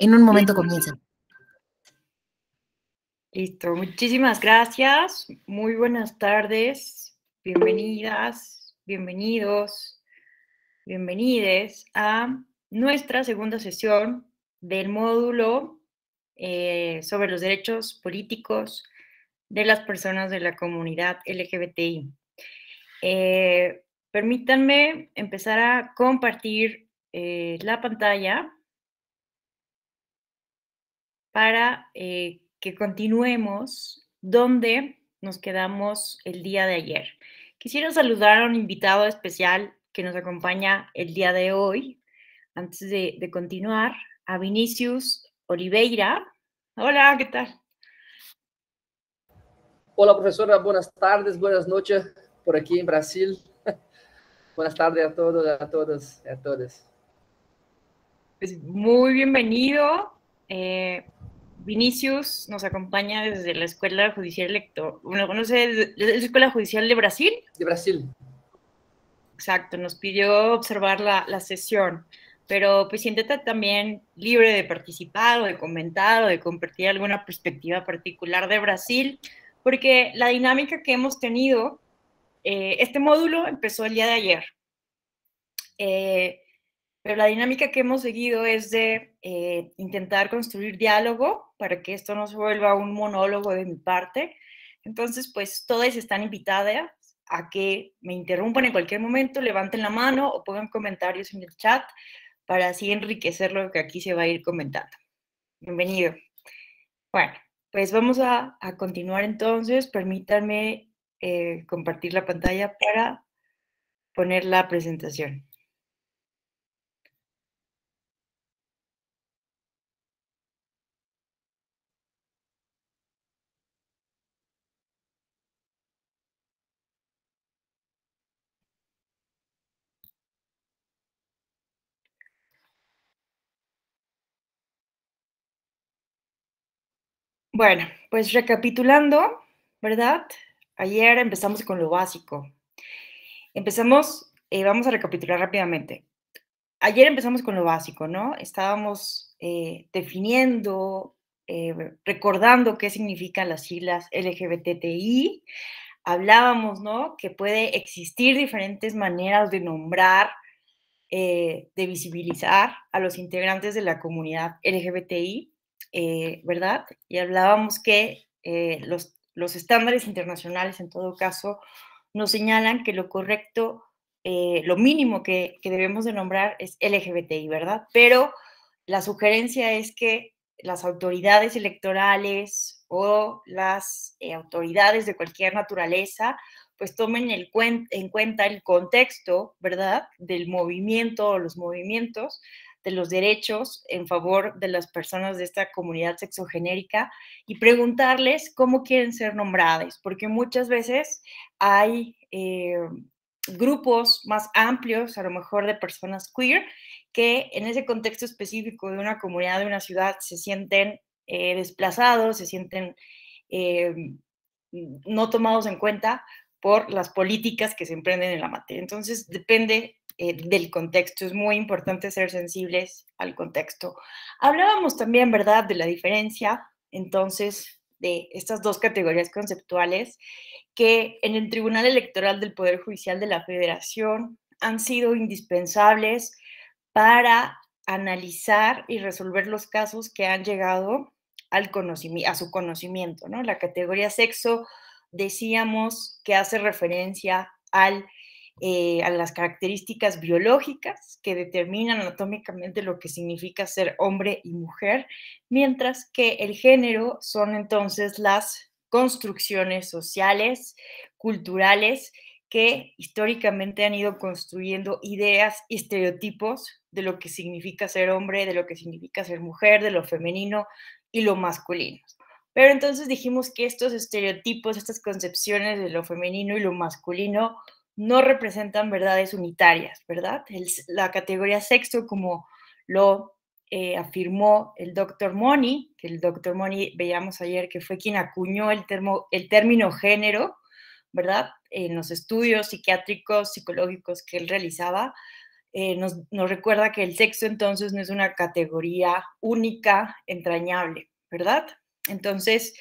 En un momento comienza. Listo, muchísimas gracias. Muy buenas tardes. Bienvenidas, bienvenidos, bienvenides a nuestra segunda sesión del módulo sobre los derechos políticos de las personas de la comunidad LGBTI. Permítanme empezar a compartir la pantalla para que continuemos donde nos quedamos el día de ayer. Quisiera saludar a un invitado especial que nos acompaña el día de hoy. Antes de continuar, a Vinicius Oliveira. Hola, ¿qué tal? Hola, profesora, buenas tardes, buenas noches por aquí en Brasil. Buenas tardes a todos, a todas, a todas. Pues muy bienvenido. Vinicius nos acompaña desde la Escuela Judicial no sé, desde la Escuela Judicial de Brasil. De Brasil. Exacto, nos pidió observar la sesión, pero pues siéntete también libre de participar o de comentar o de compartir alguna perspectiva particular de Brasil, porque la dinámica que hemos tenido, este módulo empezó el día de ayer, pero la dinámica que hemos seguido es de intentar construir diálogo para que esto no se vuelva un monólogo de mi parte. Entonces, pues todas están invitadas a que me interrumpan en cualquier momento, levanten la mano o pongan comentarios en el chat para así enriquecer lo que aquí se va a ir comentando. Bienvenido. Bueno, pues vamos a continuar entonces. Permítanme compartir la pantalla para poner la presentación. Bueno, pues recapitulando, ¿verdad? Ayer empezamos con lo básico. Vamos a recapitular rápidamente. Ayer empezamos con lo básico, ¿no? Estábamos definiendo, recordando qué significan las siglas LGBTI. Hablábamos, ¿no? Que puede existir diferentes maneras de nombrar, de visibilizar a los integrantes de la comunidad LGBTI, ¿verdad? Y hablábamos que los estándares internacionales, en todo caso, nos señalan que lo correcto, lo mínimo que debemos de nombrar es LGBTI, ¿verdad? Pero la sugerencia es que las autoridades electorales o las autoridades de cualquier naturaleza pues tomen en cuenta el contexto, ¿verdad?, del movimiento o los movimientos de los derechos en favor de las personas de esta comunidad sexogenérica y preguntarles cómo quieren ser nombradas, porque muchas veces hay grupos más amplios, a lo mejor de personas queer, que en ese contexto específico de una comunidad, de una ciudad, se sienten desplazados, se sienten no tomados en cuenta por las políticas que se emprenden en la materia. Entonces, depende del contexto. Es muy importante ser sensibles al contexto. Hablábamos también, ¿verdad?, de la diferencia, entonces, de estas dos categorías conceptuales que en el Tribunal Electoral del Poder Judicial de la Federación han sido indispensables para analizar y resolver los casos que han llegado a su conocimiento, ¿no? La categoría sexo, decíamos que hace referencia a las características biológicas que determinan anatómicamente lo que significa ser hombre y mujer, mientras que el género son entonces las construcciones sociales, culturales, que históricamente han ido construyendo ideas y estereotipos de lo que significa ser hombre, de lo que significa ser mujer, de lo femenino y lo masculino. Pero entonces dijimos que estos estereotipos, estas concepciones de lo femenino y lo masculino no representan verdades unitarias, ¿verdad? La categoría sexo, como lo afirmó el doctor Moni, que el doctor Moni veíamos ayer que fue quien acuñó el término género, ¿verdad? En los estudios psiquiátricos, psicológicos que él realizaba, nos recuerda que el sexo entonces no es una categoría única, entrañable, ¿verdad? Entonces,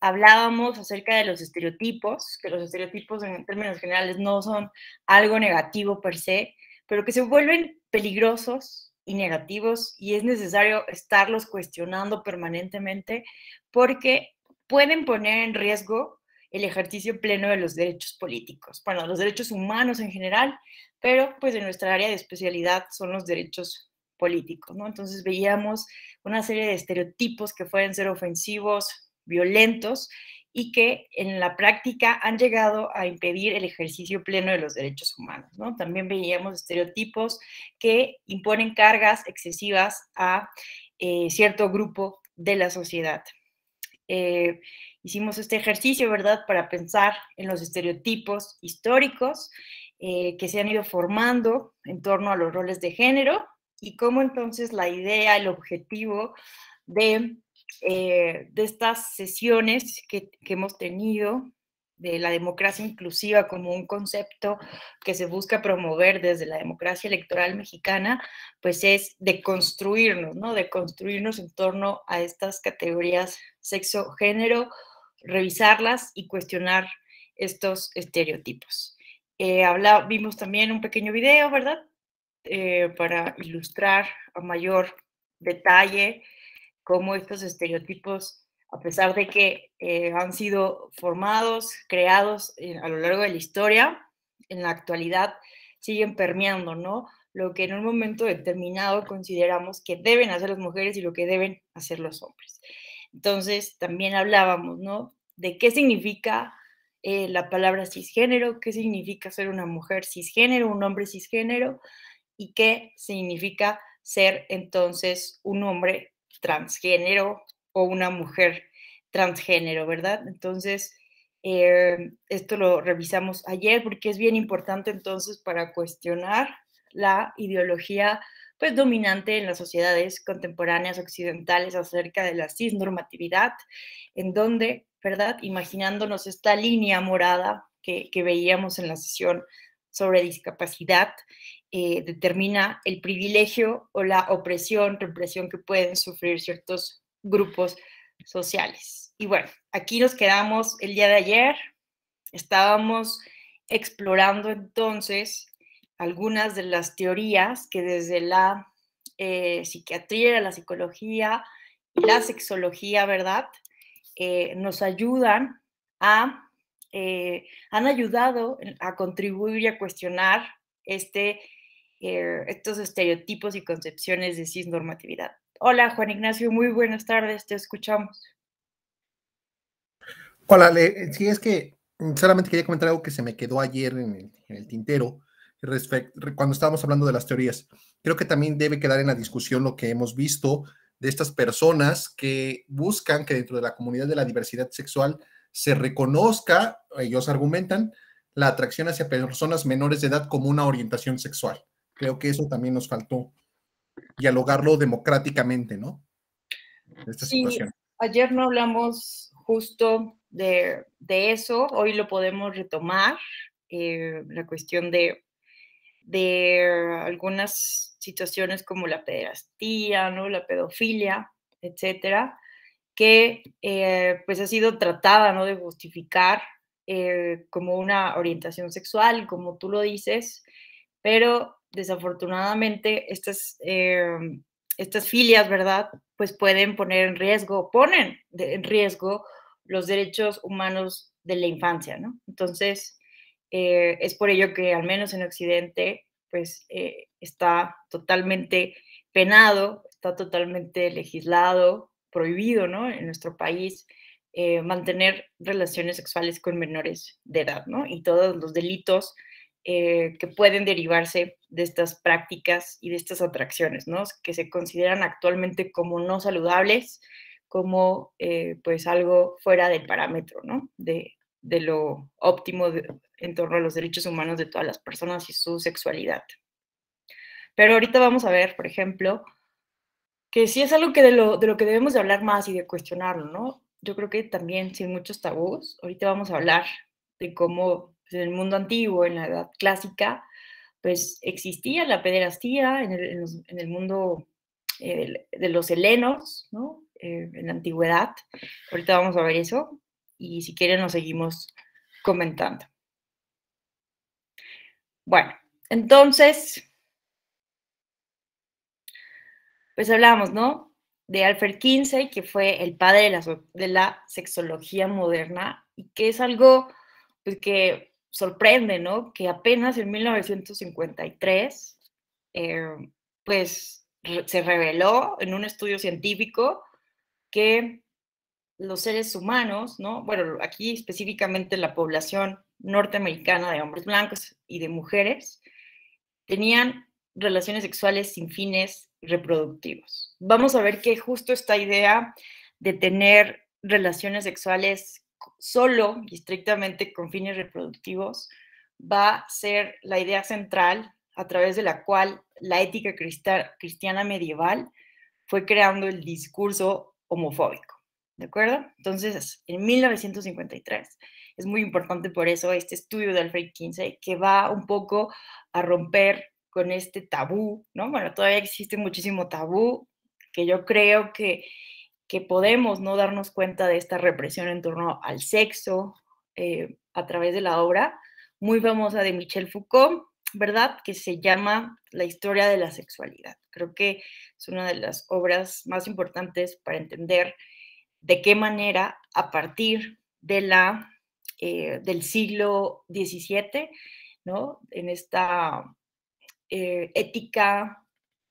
hablábamos acerca de los estereotipos, que los estereotipos en términos generales no son algo negativo per se, pero que se vuelven peligrosos y negativos y es necesario estarlos cuestionando permanentemente porque pueden poner en riesgo el ejercicio pleno de los derechos políticos, bueno, los derechos humanos en general, pero pues en nuestra área de especialidad son los derechos políticos, ¿no? Entonces veíamos una serie de estereotipos que pueden ser ofensivos, violentos y que en la práctica han llegado a impedir el ejercicio pleno de los derechos humanos, ¿no? También veíamos estereotipos que imponen cargas excesivas a cierto grupo de la sociedad. Hicimos este ejercicio, ¿verdad?, para pensar en los estereotipos históricos que se han ido formando en torno a los roles de género y cómo entonces la idea, el objetivo de estas sesiones que hemos tenido de la democracia inclusiva como un concepto que se busca promover desde la democracia electoral mexicana, pues es de construirnos, ¿no? De construirnos en torno a estas categorías sexo, género, revisarlas y cuestionar estos estereotipos. Vimos también un pequeño video, ¿verdad? Para ilustrar a mayor detalle cómo estos estereotipos, a pesar de que han sido formados, creados a lo largo de la historia, en la actualidad siguen permeando, ¿no? Lo que en un momento determinado consideramos que deben hacer las mujeres y lo que deben hacer los hombres. Entonces, también hablábamos, ¿no? De qué significa la palabra cisgénero, qué significa ser una mujer cisgénero, un hombre cisgénero, y qué significa ser entonces un hombre transgénero o una mujer transgénero, ¿verdad? Entonces, esto lo revisamos ayer porque es bien importante entonces para cuestionar la ideología pues dominante en las sociedades contemporáneas occidentales acerca de la cisnormatividad, en donde, ¿verdad? Imaginándonos esta línea morada que veíamos en la sesión sobre discapacidad, determina el privilegio o la opresión, represión que pueden sufrir ciertos grupos sociales. Y bueno, aquí nos quedamos el día de ayer, estábamos explorando entonces algunas de las teorías que desde la psiquiatría, la psicología y la sexología, ¿verdad? Nos ayudan han ayudado a contribuir y a cuestionar estos estereotipos y concepciones de cisnormatividad. Hola, Juan Ignacio, muy buenas tardes, te escuchamos. Hola, sí, es que solamente quería comentar algo que se me quedó ayer en el tintero cuando estábamos hablando de las teorías. Creo que también debe quedar en la discusión lo que hemos visto de estas personas que buscan que dentro de la comunidad de la diversidad sexual se reconozca, ellos argumentan, la atracción hacia personas menores de edad como una orientación sexual. Creo que eso también nos faltó dialogarlo democráticamente, ¿no? De esta situación. Ayer no hablamos justo de eso, hoy lo podemos retomar, la cuestión de algunas situaciones como la pederastía, ¿no? La pedofilia, etcétera, que pues ha sido tratada, ¿no? De justificar como una orientación sexual, como tú lo dices, pero desafortunadamente estas filias, ¿verdad? Pues pueden poner en riesgo, en riesgo los derechos humanos de la infancia, ¿no? Entonces, es por ello que al menos en Occidente, pues está totalmente penado, está totalmente legislado, prohibido, ¿no? En nuestro país mantener relaciones sexuales con menores de edad, ¿no? Y todos los delitos que pueden derivarse de estas prácticas y de estas atracciones, ¿no? Que se consideran actualmente como no saludables, como pues algo fuera del parámetro, ¿no? De lo óptimo en torno a los derechos humanos de todas las personas y su sexualidad. Pero ahorita vamos a ver, por ejemplo, que sí es algo que de lo que debemos de hablar más y de cuestionarlo, ¿no? Yo creo que también sin muchos tabús, ahorita vamos a hablar de cómo pues, en el mundo antiguo, en la edad clásica, pues existía la pederastía en el mundo de los helenos, ¿no? En la antigüedad. Ahorita vamos a ver eso y si quieren nos seguimos comentando. Bueno, entonces, pues hablamos, ¿no? De Alfred Kinsey, que fue el padre de la sexología moderna y que es algo pues, que sorprende, ¿no? Que apenas en 1953, pues se reveló en un estudio científico que los seres humanos, ¿no? Bueno, aquí específicamente la población norteamericana de hombres blancos y de mujeres, tenían relaciones sexuales sin fines reproductivos. Vamos a ver que justo esta idea de tener relaciones sexuales solo y estrictamente con fines reproductivos va a ser la idea central a través de la cual la ética cristiana medieval fue creando el discurso homofóbico, ¿de acuerdo? Entonces, en 1953, es muy importante por eso este estudio de Alfred Kinsey, que va un poco a romper con este tabú, ¿no? Bueno, todavía existe muchísimo tabú, que yo creo que podemos no darnos cuenta de esta represión en torno al sexo a través de la obra muy famosa de Michel Foucault, ¿verdad? Que se llama La historia de la sexualidad. Creo que es una de las obras más importantes para entender de qué manera a partir de del siglo XVII, ¿no? En esta ética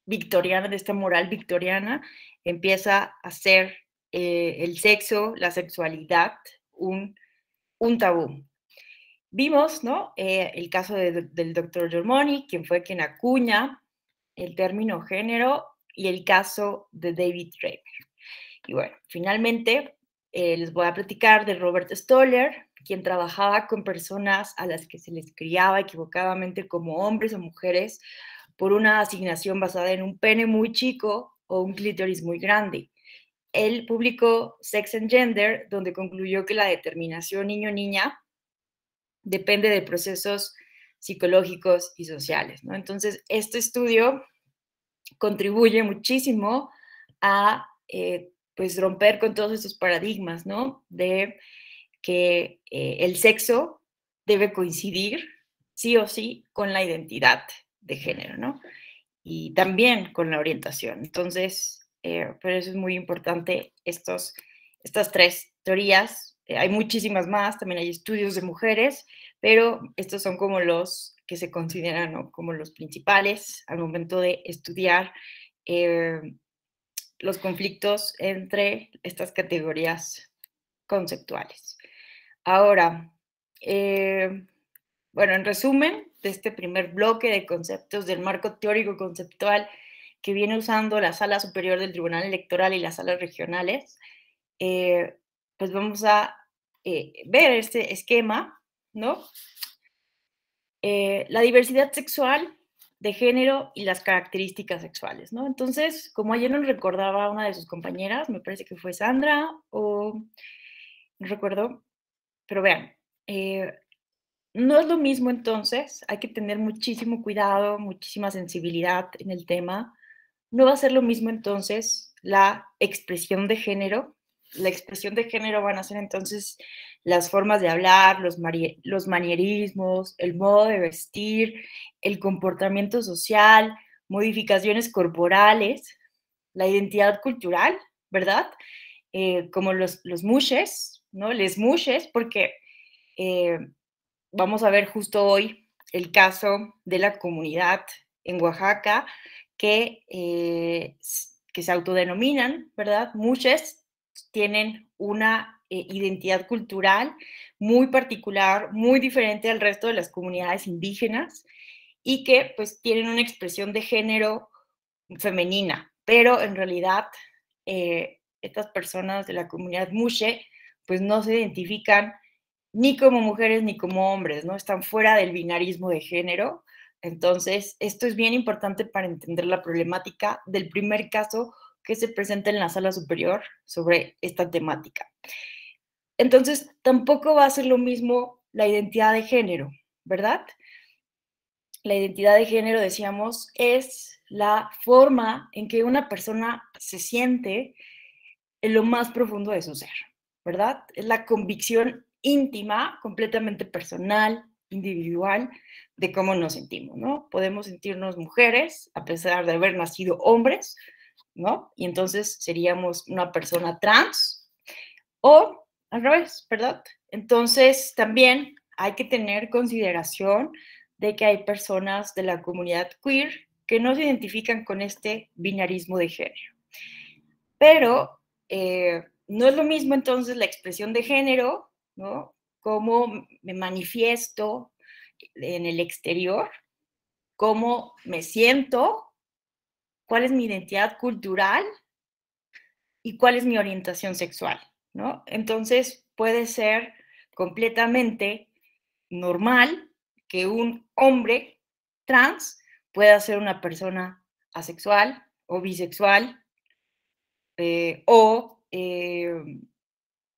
victoriana, de esta moral victoriana, empieza a ser el sexo, la sexualidad, un tabú. Vimos, ¿no? El caso del doctor Germoni, quien fue quien acuña el término género, y el caso de David Reimer. Y bueno, finalmente les voy a platicar de Robert Stoller, quien trabajaba con personas a las que se les criaba equivocadamente como hombres o mujeres por una asignación basada en un pene muy chico o un clítoris muy grande. Él publicó Sex and Gender, donde concluyó que la determinación niño-niña depende de procesos psicológicos y sociales, ¿no? Entonces, este estudio contribuye muchísimo a pues romper con todos estos paradigmas, ¿no? De que el sexo debe coincidir sí o sí con la identidad de género, ¿no? Y también con la orientación. Entonces, por eso es muy importante estas tres teorías. Hay muchísimas más, también hay estudios de mujeres, pero estos son como los que se consideran, ¿no?, como los principales al momento de estudiar los conflictos entre estas categorías conceptuales. Ahora, bueno, en resumen de este primer bloque de conceptos del marco teórico conceptual que viene usando la Sala Superior del Tribunal Electoral y las salas regionales, pues vamos a ver este esquema, ¿no? La diversidad sexual de género y las características sexuales, ¿no? Entonces, como ayer nos recordaba una de sus compañeras, me parece que fue Sandra o no recuerdo, pero vean, no es lo mismo entonces, hay que tener muchísimo cuidado, muchísima sensibilidad en el tema. No va a ser lo mismo entonces la expresión de género. La expresión de género van a ser entonces las formas de hablar, los manierismos, el modo de vestir, el comportamiento social, modificaciones corporales, la identidad cultural, ¿verdad? Como los mushes, ¿no? Les mushes, porque vamos a ver justo hoy el caso de la comunidad en Oaxaca que se autodenominan, ¿verdad? Mushes, tienen una identidad cultural muy particular, muy diferente al resto de las comunidades indígenas y que pues tienen una expresión de género femenina, pero en realidad estas personas de la comunidad Mushe pues no se identifican ni como mujeres ni como hombres, ¿no? Están fuera del binarismo de género. Entonces, esto es bien importante para entender la problemática del primer caso que se presenta en la sala superior sobre esta temática. Entonces, tampoco va a ser lo mismo la identidad de género, ¿verdad? la identidad de género, decíamos, es la forma en que una persona se siente en lo más profundo de su ser, ¿verdad? Es la convicción íntima, completamente personal, individual, de cómo nos sentimos, ¿no? Podemos sentirnos mujeres a pesar de haber nacido hombres, ¿no? Y entonces seríamos una persona trans, o al revés, ¿verdad? Entonces también hay que tener consideración de que hay personas de la comunidad queer que no se identifican con este binarismo de género. Pero no es lo mismo entonces la expresión de género, ¿no? Cómo me manifiesto en el exterior, cómo me siento, cuál es mi identidad cultural y cuál es mi orientación sexual, ¿no? Entonces puede ser completamente normal que un hombre trans pueda ser una persona asexual o bisexual o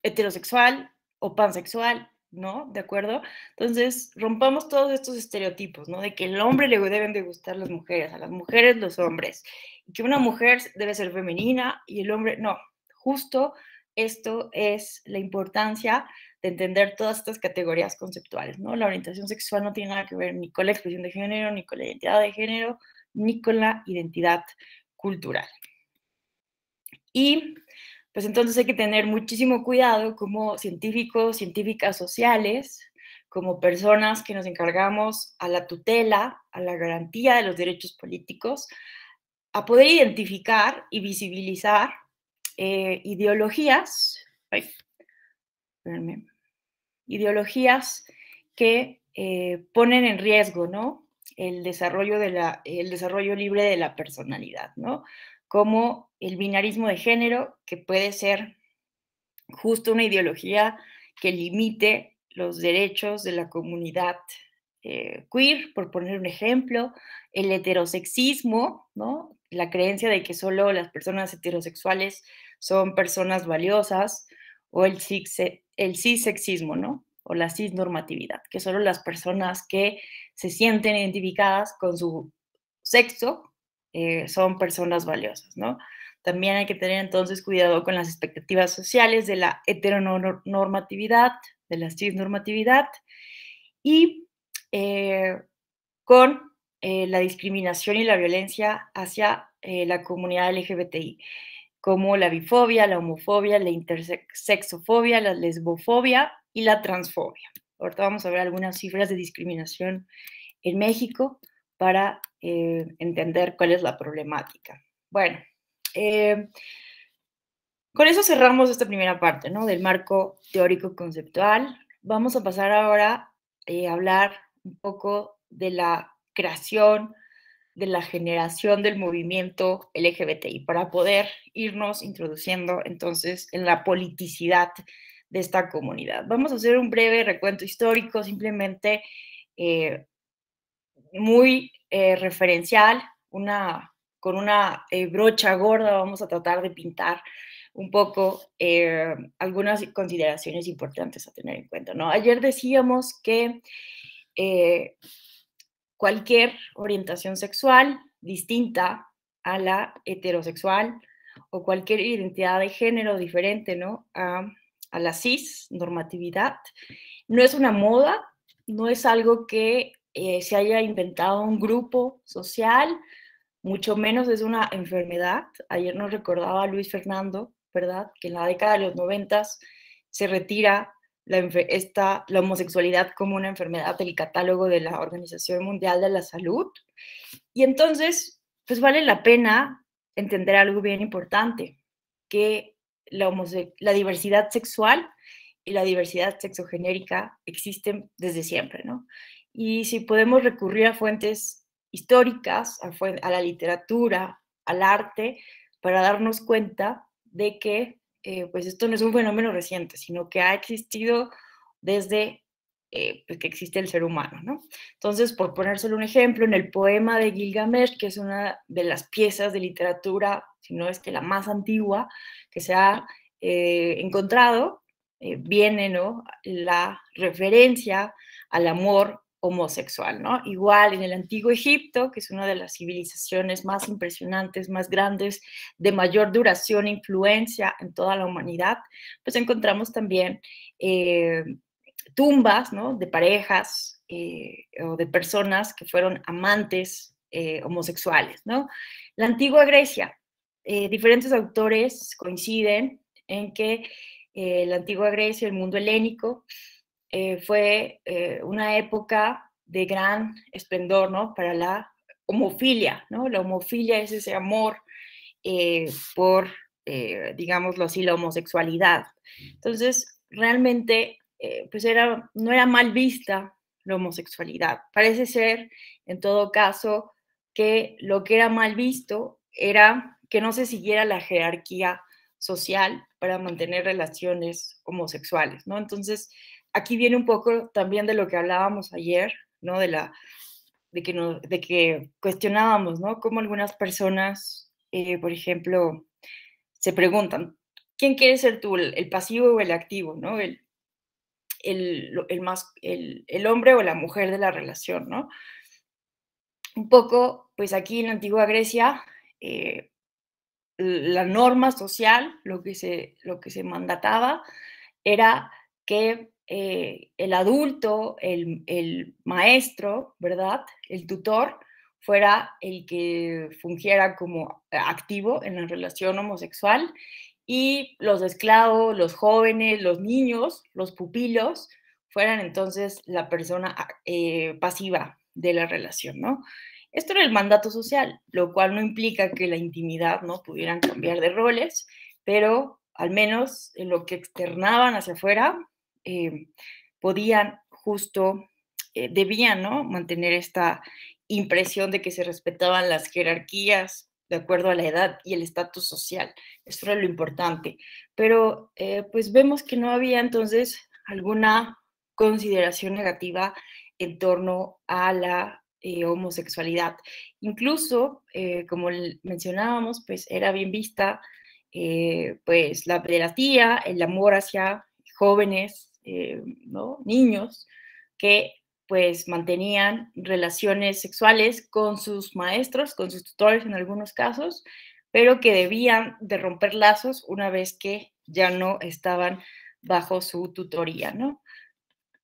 heterosexual o pansexual, ¿no? ¿De acuerdo? Entonces, rompamos todos estos estereotipos, ¿no? De que el hombre le deben de gustar las mujeres, a las mujeres los hombres, y que una mujer debe ser femenina y el hombre, no. Justo esto es la importancia de entender todas estas categorías conceptuales, ¿no? La orientación sexual no tiene nada que ver ni con la expresión de género, ni con la identidad de género, ni con la identidad cultural. Y pues entonces hay que tener muchísimo cuidado como científicos, científicas sociales, como personas que nos encargamos a la tutela, a la garantía de los derechos políticos, a poder identificar y visibilizar ideologías, ideologías que ponen en riesgo, ¿no? El desarrollo libre de la personalidad, ¿no? Como el binarismo de género, que puede ser justo una ideología que limite los derechos de la comunidad queer, por poner un ejemplo, el heterosexismo, ¿no? La creencia de que solo las personas heterosexuales son personas valiosas, o el cissexismo, ¿no? O la cisnormatividad, que solo las personas que se sienten identificadas con su sexo son personas valiosas, ¿no? También hay que tener entonces cuidado con las expectativas sociales de la heteronormatividad, de la cisnormatividad y con la discriminación y la violencia hacia la comunidad LGBTI, como la bifobia, la homofobia, la intersexofobia, la lesbofobia y la transfobia. Ahorita vamos a ver algunas cifras de discriminación en México para entender cuál es la problemática. Bueno, con eso cerramos esta primera parte, ¿no? Del marco teórico conceptual. Vamos a pasar ahora a hablar un poco de la creación, de la generación del movimiento LGBTI, para poder irnos introduciendo entonces en la politicidad de esta comunidad. Vamos a hacer un breve recuento histórico, simplemente muy referencial, con una brocha gorda vamos a tratar de pintar un poco algunas consideraciones importantes a tener en cuenta, ¿no? Ayer decíamos que cualquier orientación sexual distinta a la heterosexual o cualquier identidad de género diferente, ¿no? A la cisnormatividad, no es una moda, no es algo que se haya inventado un grupo social, mucho menos es una enfermedad. Ayer nos recordaba Luis Fernando, ¿verdad? Que en la década de los 90 se retira la homosexualidad como una enfermedad del catálogo de la Organización Mundial de la Salud. Y entonces, pues vale la pena entender algo bien importante, que la diversidad sexual y la diversidad sexogenérica existen desde siempre, ¿no? Y si podemos recurrir a fuentes históricas, a la literatura, al arte, para darnos cuenta de que pues esto no es un fenómeno reciente, sino que ha existido desde pues que existe el ser humano, ¿no? Entonces, por poner solo un ejemplo, en el poema de Gilgamesh, que es una de las piezas de literatura, si no es que la más antigua que se ha encontrado, viene, ¿no?, la referencia al amor homosexual, ¿no? Igual en el Antiguo Egipto, que es una de las civilizaciones más impresionantes, más grandes, de mayor duración e influencia en toda la humanidad, pues encontramos también tumbas, ¿no? De parejas o de personas que fueron amantes homosexuales, ¿no? La antigua Grecia, diferentes autores coinciden en que la antigua Grecia, el mundo helénico, fue una época de gran esplendor, ¿no? Para la homofilia, ¿no? La homofilia es ese amor por, digámoslo así, la homosexualidad. Entonces, realmente, pues no era mal vista la homosexualidad. Parece ser, en todo caso, que lo que era mal visto era que no se siguiera la jerarquía social para mantener relaciones homosexuales, ¿no? Entonces, aquí viene un poco también de lo que hablábamos ayer, ¿no? De que cuestionábamos, ¿no? Cómo algunas personas, por ejemplo, se preguntan, ¿quién quiere ser tú, el pasivo o el activo, ¿no? El hombre o la mujer de la relación, ¿no? Un poco, pues aquí en la antigua Grecia, la norma social, lo que se mandataba, era que el adulto, el maestro, ¿verdad? El tutor, fuera el que fungiera como activo en la relación homosexual y los esclavos, los jóvenes, los niños, los pupilos, fueran entonces la persona pasiva de la relación, ¿no? Esto era el mandato social, lo cual no implica que la intimidad no pudieran cambiar de roles, pero al menos en lo que externaban hacia afuera, podían justo, debían, ¿no? Mantener esta impresión de que se respetaban las jerarquías de acuerdo a la edad y el estatus social. Eso era lo importante. Pero pues vemos que no había entonces alguna consideración negativa en torno a la homosexualidad. Incluso, como mencionábamos, pues era bien vista pues la pederastía, el amor hacia jóvenes, ¿no? Niños que pues mantenían relaciones sexuales con sus maestros, con sus tutores en algunos casos, pero que debían de romper lazos una vez que ya no estaban bajo su tutoría, ¿no?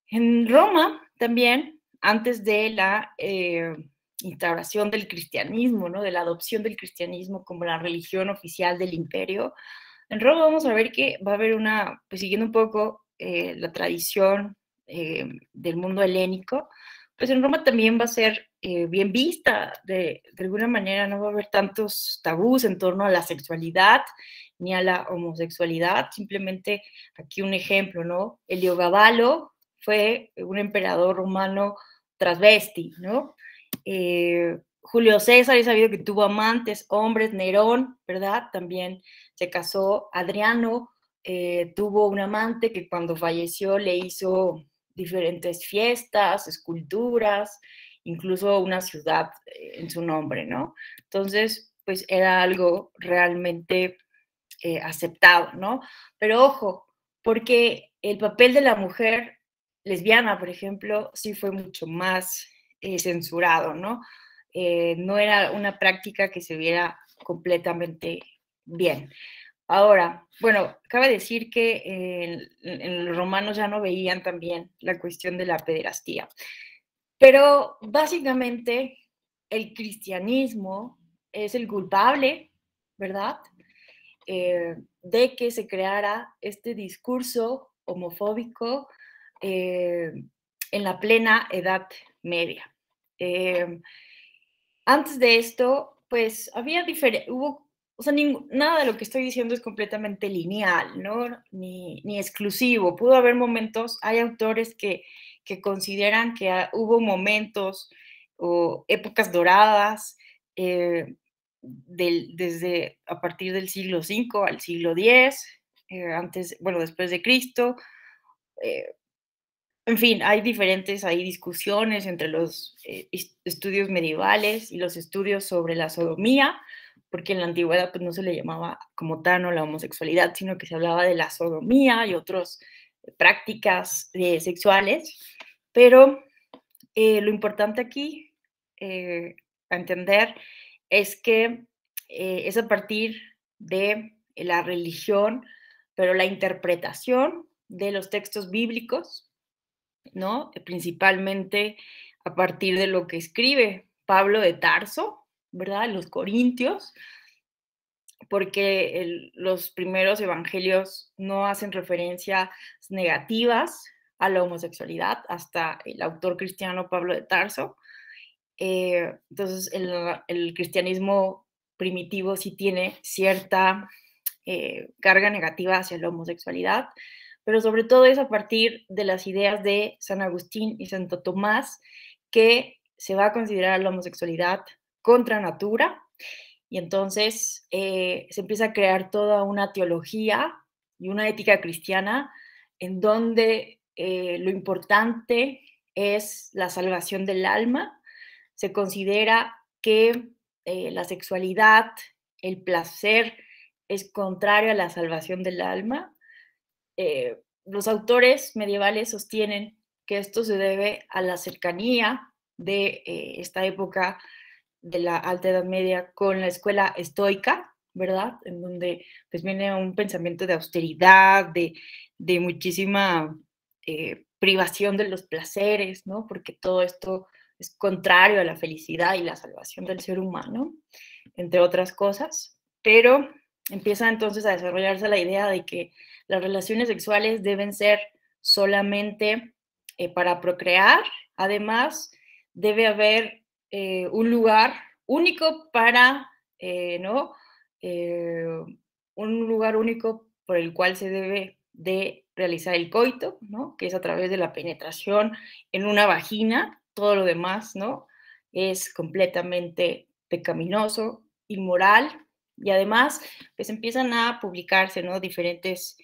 En Roma también, antes de la instauración del cristianismo, ¿no? De la adopción del cristianismo como la religión oficial del imperio, en Roma vamos a ver que va a haber pues siguiendo un poco la tradición del mundo helénico, pues en Roma también va a ser bien vista, de alguna manera no va a haber tantos tabús en torno a la sexualidad ni a la homosexualidad, simplemente aquí un ejemplo, ¿no? Heliogábalo fue un emperador romano transvesti, ¿no? Julio César, he sabido que tuvo amantes, hombres, Nerón, ¿verdad? También se casó. Adriano tuvo un amante que cuando falleció le hizo diferentes fiestas, esculturas, incluso una ciudad en su nombre, ¿no? Entonces, pues era algo realmente aceptado, ¿no? Pero ojo, porque el papel de la mujer lesbiana, por ejemplo, sí fue mucho más censurado, ¿no? No era una práctica que se viera completamente bien. Ahora, bueno, cabe decir que en los romanos ya no veían también la cuestión de la pederastía, pero básicamente el cristianismo es el culpable, ¿verdad? De que se creara este discurso homofóbico en la plena Edad Media. Antes de esto, pues hubo, o sea, nada de lo que estoy diciendo es completamente lineal, ¿no? Ni exclusivo. Pudo haber momentos, hay autores que consideran que hubo momentos o épocas doradas desde a partir del siglo V al siglo X, después de Cristo. En fin, hay diferentes discusiones entre los estudios medievales y los estudios sobre la sodomía, porque en la antigüedad pues, no se le llamaba como tal la homosexualidad, sino que se hablaba de la sodomía y otras prácticas sexuales, pero lo importante aquí a entender es que es a partir de la religión, pero la interpretación de los textos bíblicos, ¿no? Principalmente a partir de lo que escribe Pablo de Tarso, ¿verdad? Los Corintios, porque los primeros evangelios no hacen referencias negativas a la homosexualidad hasta el autor cristiano Pablo de Tarso. Entonces, el cristianismo primitivo sí tiene cierta carga negativa hacia la homosexualidad, pero sobre todo es a partir de las ideas de San Agustín y Santo Tomás que se va a considerar la homosexualidad contra natura, y entonces se empieza a crear toda una teología y una ética cristiana en donde lo importante es la salvación del alma. Se considera que la sexualidad, el placer, es contrario a la salvación del alma. Los autores medievales sostienen que esto se debe a la cercanía de esta época de la Alta Edad Media con la escuela estoica, ¿verdad? En donde pues viene un pensamiento de austeridad, de muchísima privación de los placeres, ¿no? Porque todo esto es contrario a la felicidad y la salvación del ser humano, entre otras cosas, pero empieza entonces a desarrollarse la idea de que las relaciones sexuales deben ser solamente para procrear. Además, debe haber un lugar único para, ¿no? Un lugar único por el cual se debe de realizar el coito, ¿no? Que es a través de la penetración en una vagina. Todo lo demás, ¿no? Es completamente pecaminoso, inmoral, y además pues empiezan a publicarse, ¿no? Diferentes,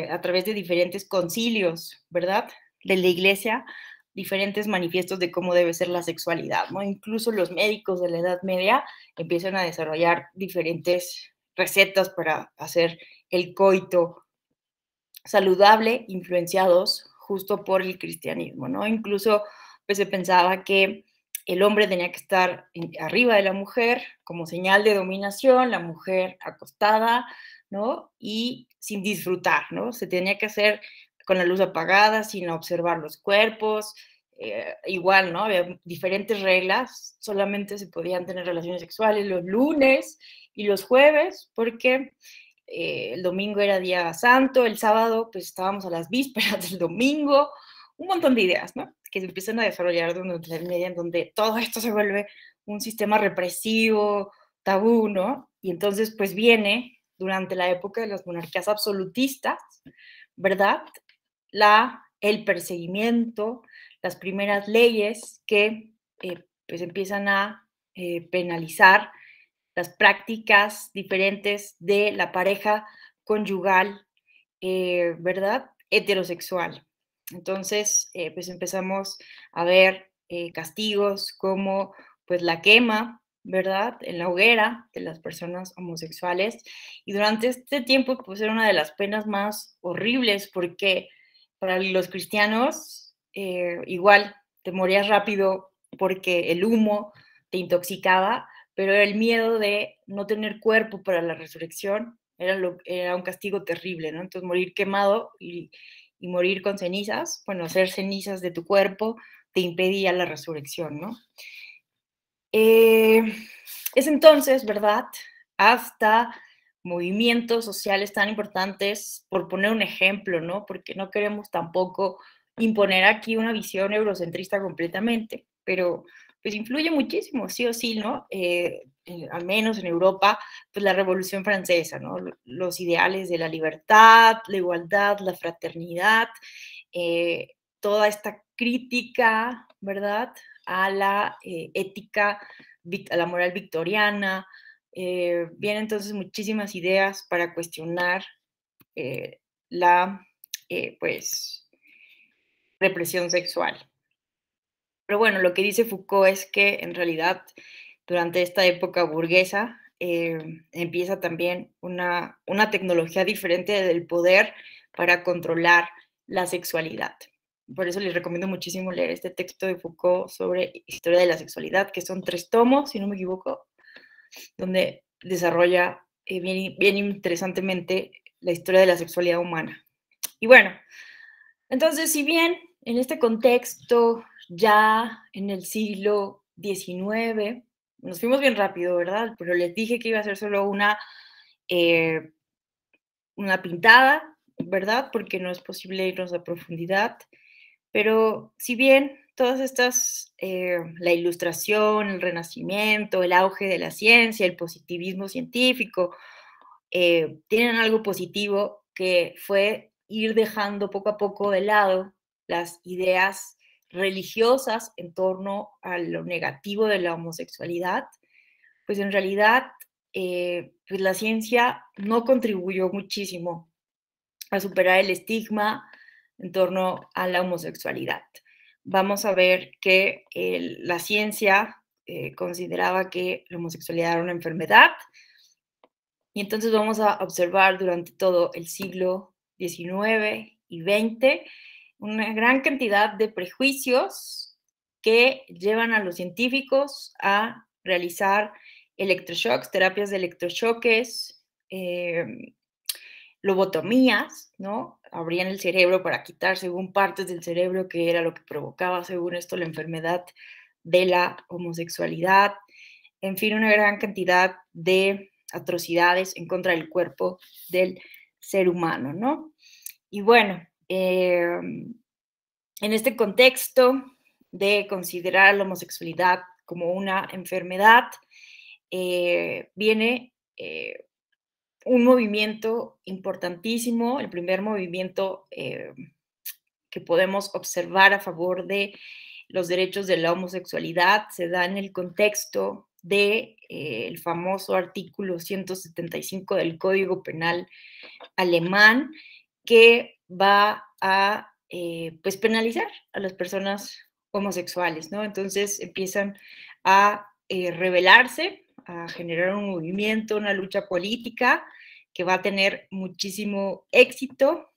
a través de diferentes concilios, ¿verdad? De la iglesia, diferentes manifiestos de cómo debe ser la sexualidad, ¿no? Incluso los médicos de la Edad Media empiezan a desarrollar diferentes recetas para hacer el coito saludable, influenciados justo por el cristianismo, ¿no? Incluso pues se pensaba que el hombre tenía que estar arriba de la mujer como señal de dominación, la mujer acostada, ¿no? Y sin disfrutar, ¿no? Se tenía que hacer con la luz apagada, sin observar los cuerpos, igual, ¿no? Había diferentes reglas, solamente se podían tener relaciones sexuales los lunes y los jueves, porque el domingo era día santo, el sábado pues estábamos a las vísperas del domingo, un montón de ideas, ¿no? Que se empiezan a desarrollar durante la Edad Media, en donde todo esto se vuelve un sistema represivo, tabú, ¿no? Y entonces pues viene durante la época de las monarquías absolutistas, ¿verdad? El perseguimiento, las primeras leyes que pues empiezan a penalizar las prácticas diferentes de la pareja conyugal, ¿verdad? Heterosexual. Entonces, pues empezamos a ver castigos como pues la quema, ¿verdad? En la hoguera de las personas homosexuales. Y durante este tiempo, pues era una de las penas más horribles porque para los cristianos, igual, te morías rápido porque el humo te intoxicaba, pero el miedo de no tener cuerpo para la resurrección era un castigo terrible, ¿no? Entonces morir quemado y morir con cenizas, bueno, hacer cenizas de tu cuerpo te impedía la resurrección, ¿no? Es entonces, ¿verdad? Hasta movimientos sociales tan importantes, por poner un ejemplo, ¿no? Porque no queremos tampoco imponer aquí una visión eurocentrista completamente, pero pues influye muchísimo, sí o sí, ¿no? Al menos en Europa, pues la Revolución Francesa, ¿no? Los ideales de la libertad, la igualdad, la fraternidad, toda esta crítica, ¿verdad? A la ética, a la moral victoriana. Vienen entonces muchísimas ideas para cuestionar la, pues, represión sexual. Pero bueno, lo que dice Foucault es que en realidad durante esta época burguesa empieza también una tecnología diferente del poder para controlar la sexualidad. por eso les recomiendo muchísimo leer este texto de Foucault sobre historia de la sexualidad, que son 3 tomos, si no me equivoco, donde desarrolla bien interesantemente la historia de la sexualidad humana. Y bueno, entonces, si bien en este contexto, ya en el siglo XIX, nos fuimos bien rápido, ¿verdad? Pero les dije que iba a ser solo una pintada, ¿verdad? Porque no es posible irnos a profundidad. Pero si bien todas estas, la ilustración, el renacimiento, el auge de la ciencia, el positivismo científico, tienen algo positivo que fue ir dejando poco a poco de lado las ideas religiosas en torno a lo negativo de la homosexualidad, pues en realidad pues la ciencia no contribuyó muchísimo a superar el estigma en torno a la homosexualidad. Vamos a ver que la ciencia consideraba que la homosexualidad era una enfermedad, y entonces vamos a observar durante todo el siglo XIX y XX una gran cantidad de prejuicios que llevan a los científicos a realizar electroshocks, terapias de electrochoques, lobotomías, ¿no? Abrían el cerebro para quitar según partes del cerebro, que era lo que provocaba, según esto, la enfermedad de la homosexualidad. En fin, una gran cantidad de atrocidades en contra del cuerpo del ser humano, ¿no? Y bueno, en este contexto de considerar la homosexualidad como una enfermedad, viene un movimiento importantísimo, el primer movimiento que podemos observar a favor de los derechos de la homosexualidad se da en el contexto de el famoso artículo 175 del Código Penal alemán, que va a pues penalizar a las personas homosexuales, ¿no? Entonces empiezan a rebelarse, a generar un movimiento, una lucha política que va a tener muchísimo éxito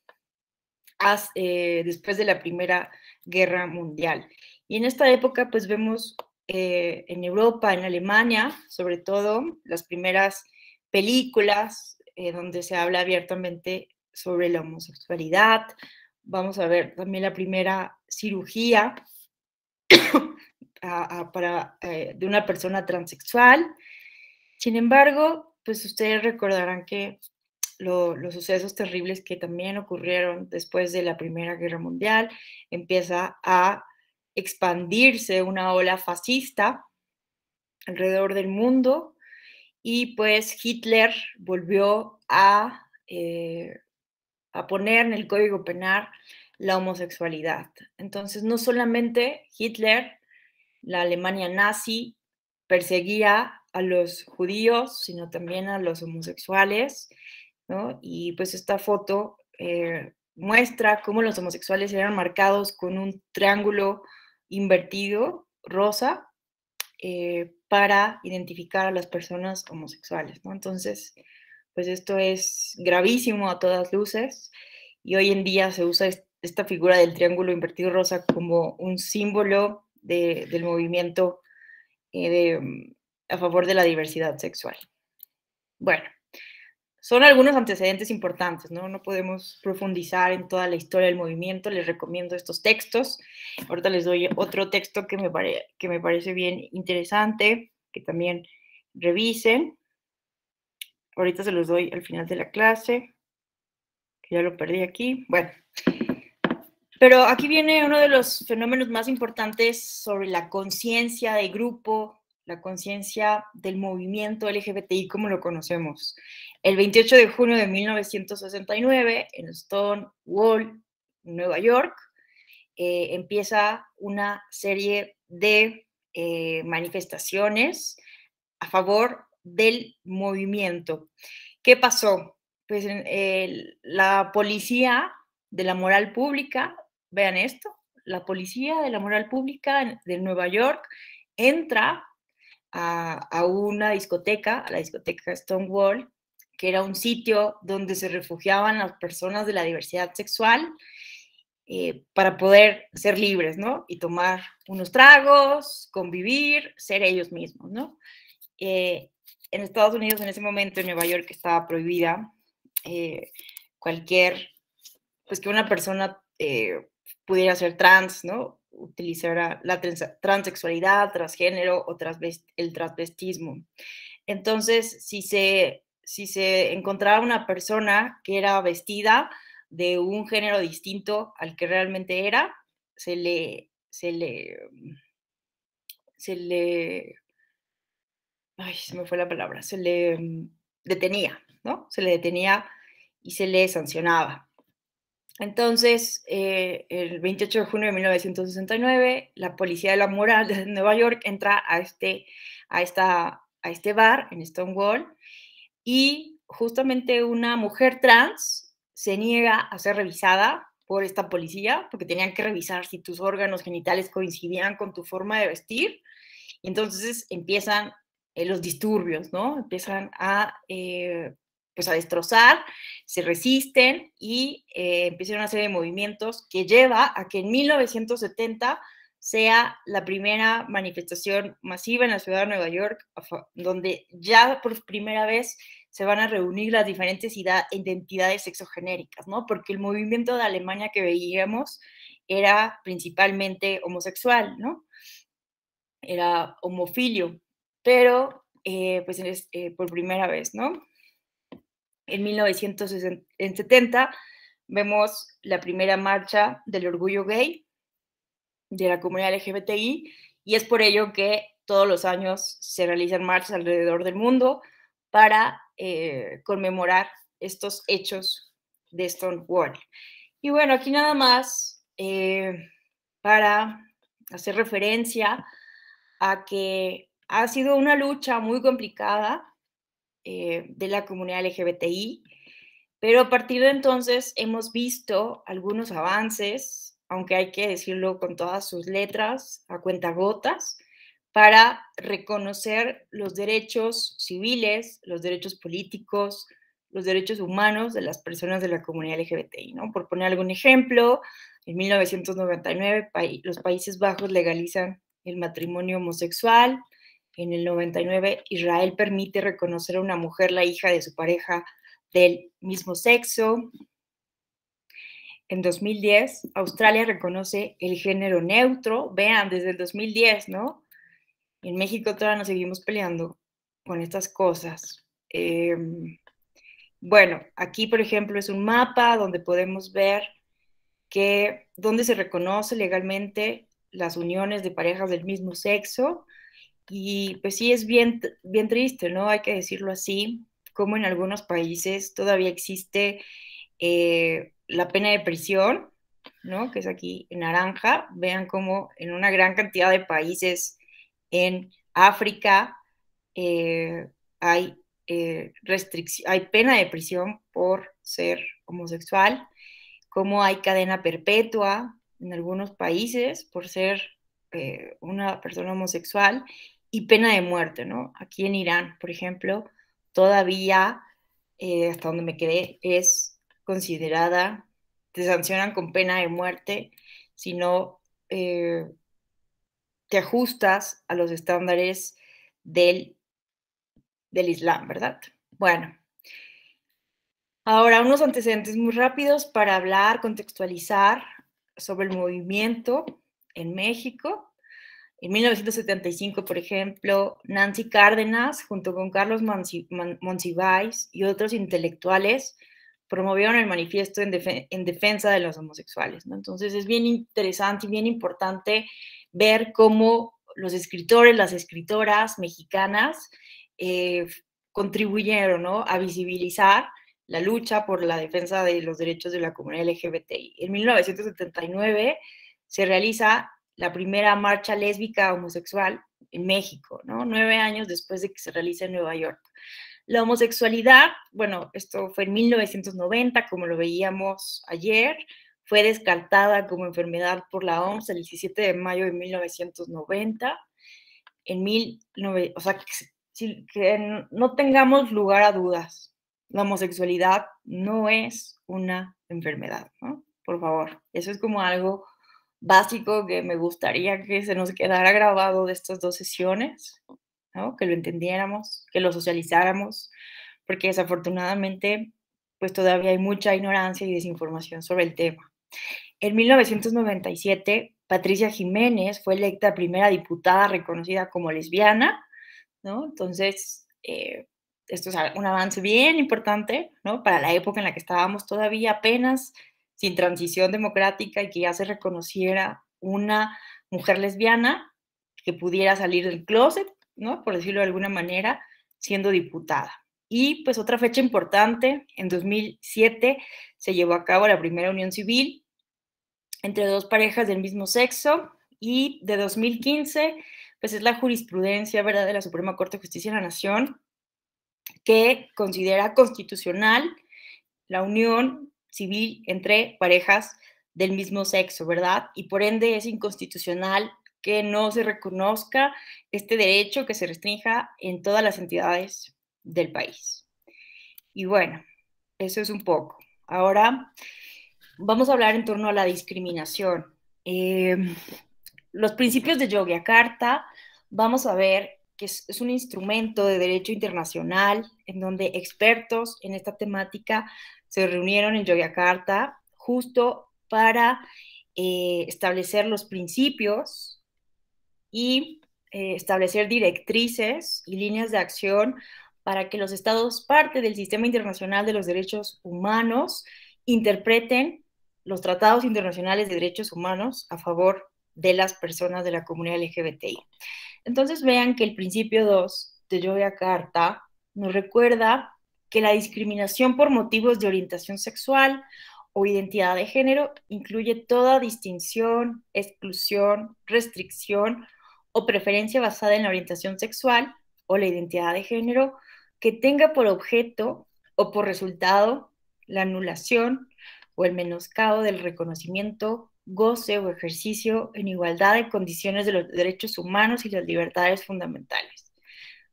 después de la Primera Guerra Mundial. Y en esta época, pues vemos en Europa, en Alemania, sobre todo, las primeras películas donde se habla abiertamente sobre la homosexualidad. Vamos a ver también la primera cirugía de una persona transexual. Sin embargo, pues ustedes recordarán que los sucesos terribles que también ocurrieron después de la Primera Guerra Mundial, empieza a expandirse una ola fascista alrededor del mundo, y pues Hitler volvió a poner en el Código Penal la homosexualidad. Entonces, no solamente Hitler, la Alemania nazi, perseguía a los judíos, sino también a los homosexuales, ¿no? Y pues esta foto muestra cómo los homosexuales eran marcados con un triángulo invertido rosa para identificar a las personas homosexuales, ¿no? Entonces, pues esto es gravísimo a todas luces, y hoy en día se usa esta figura del triángulo invertido rosa como un símbolo del movimiento a favor de la diversidad sexual. Bueno, son algunos antecedentes importantes, ¿no? No podemos profundizar en toda la historia del movimiento, les recomiendo estos textos. Ahorita les doy otro texto que me parece bien interesante, que también revisen. Ahorita se los doy al final de la clase, que ya lo perdí aquí. Bueno, pero aquí viene uno de los fenómenos más importantes sobre la conciencia de grupo, la conciencia del movimiento LGBTI como lo conocemos. El 28 de junio de 1969, en Stonewall, Nueva York, empieza una serie de manifestaciones a favor del movimiento. ¿Qué pasó? Pues la policía de la moral pública, vean esto, la policía de la moral pública de Nueva York entra a una discoteca, a la discoteca Stonewall, que era un sitio donde se refugiaban las personas de la diversidad sexual, para poder ser libres, ¿no? Y tomar unos tragos, convivir, ser ellos mismos, ¿no? En Estados Unidos en ese momento, en Nueva York, estaba prohibida pues que una persona pudiera ser trans, ¿no? Utilizar la transexualidad, transgénero o el transvestismo. Entonces, si se encontraba una persona que era vestida de un género distinto al que realmente era, se le ay, se me fue la palabra, se le detenía, ¿no? Se le detenía y se le sancionaba. Entonces, el 28 de junio de 1969, la Policía de la Moral de Nueva York entra a este bar en Stonewall y justamente una mujer trans se niega a ser revisada por esta policía porque tenían que revisar si tus órganos genitales coincidían con tu forma de vestir. Y entonces empiezan los disturbios, ¿no? Empiezan pues a destrozar, se resisten y empiezan una serie de movimientos que lleva a que en 1970 sea la primera manifestación masiva en la ciudad de Nueva York, donde ya por primera vez se van a reunir las diferentes identidades sexogenéricas, ¿no? Porque el movimiento de Alemania que veíamos era principalmente homosexual, ¿no? Era homofilio, pero pues por primera vez, ¿no? En 1970 vemos la primera marcha del orgullo gay de la comunidad LGBTI y es por ello que todos los años se realizan marchas alrededor del mundo para conmemorar estos hechos de Stonewall. Y bueno, aquí nada más para hacer referencia a que ha sido una lucha muy complicada de la comunidad LGBTI, pero a partir de entonces hemos visto algunos avances, aunque hay que decirlo con todas sus letras, a cuentagotas, para reconocer los derechos civiles, los derechos políticos, los derechos humanos de las personas de la comunidad LGBTI, ¿no? Por poner algún ejemplo, en 1999 los Países Bajos legalizan el matrimonio homosexual. En el 99, Israel permite reconocer a una mujer la hija de su pareja del mismo sexo. En 2010, Australia reconoce el género neutro. Vean, desde el 2010, ¿no? En México todavía nos seguimos peleando con estas cosas. Bueno, aquí, por ejemplo, es un mapa donde podemos ver dónde se reconoce legalmente las uniones de parejas del mismo sexo. Y pues sí, es bien, bien triste, ¿no? Hay que decirlo así, como en algunos países todavía existe la pena de prisión, ¿no? Que es aquí en naranja. Vean cómo en una gran cantidad de países en África hay pena de prisión por ser homosexual, cómo hay cadena perpetua en algunos países por ser una persona homosexual y pena de muerte, ¿no? Aquí en Irán, por ejemplo, todavía, hasta donde me quedé, es considerada, te sancionan con pena de muerte si no te ajustas a los estándares del Islam, ¿verdad? Bueno, ahora unos antecedentes muy rápidos para hablar, contextualizar sobre el movimiento en México. En 1975, por ejemplo, Nancy Cárdenas, junto con Carlos Monsiváis y otros intelectuales, promovieron el manifiesto en defensa de los homosexuales, ¿no? Entonces es bien interesante y bien importante ver cómo los escritores, las escritoras mexicanas contribuyeron, ¿no?, a visibilizar la lucha por la defensa de los derechos de la comunidad LGBTI. En 1979 se realiza la primera marcha lésbica homosexual en México, ¿no? 9 años después de que se realice en Nueva York. La homosexualidad, bueno, esto fue en 1990, como lo veíamos ayer, fue descartada como enfermedad por la OMS el 17 de mayo de 1990. O sea, que no tengamos lugar a dudas, la homosexualidad no es una enfermedad, ¿no? por favor. Eso es como algo básico que me gustaría que se nos quedara grabado de estas 2 sesiones, ¿no? Que lo entendiéramos, que lo socializáramos, porque desafortunadamente, pues todavía hay mucha ignorancia y desinformación sobre el tema. En 1997, Patricia Jiménez fue electa primera diputada reconocida como lesbiana, ¿no? Entonces, esto es un avance bien importante, ¿no? Para la época en la que estábamos todavía apenas sin transición democrática y que ya se reconociera una mujer lesbiana que pudiera salir del closet, ¿no? Por decirlo de alguna manera, siendo diputada. Y pues otra fecha importante, en 2007 se llevó a cabo la primera unión civil entre 2 parejas del mismo sexo, y de 2015, pues es la jurisprudencia, ¿verdad?, de la Suprema Corte de Justicia de la Nación, que considera constitucional la unión civil entre parejas del mismo sexo, ¿verdad? Y por ende es inconstitucional que no se reconozca este derecho, que se restrinja en todas las entidades del país. Y bueno, eso es un poco. Ahora vamos a hablar en torno a la discriminación. Los principios de Yogyakarta, vamos a ver que es un instrumento de derecho internacional en donde expertos en esta temática se reunieron en Yogyakarta justo para establecer los principios y establecer directrices y líneas de acción para que los estados parte del sistema internacional de los derechos humanos interpreten los tratados internacionales de derechos humanos a favor de las personas de la comunidad LGBTI. Entonces vean que el principio 2 de Yogyakarta nos recuerda que la discriminación por motivos de orientación sexual o identidad de género incluye toda distinción, exclusión, restricción o preferencia basada en la orientación sexual o la identidad de género que tenga por objeto o por resultado la anulación o el menoscabo del reconocimiento, goce o ejercicio en igualdad de condiciones de los derechos humanos y las libertades fundamentales.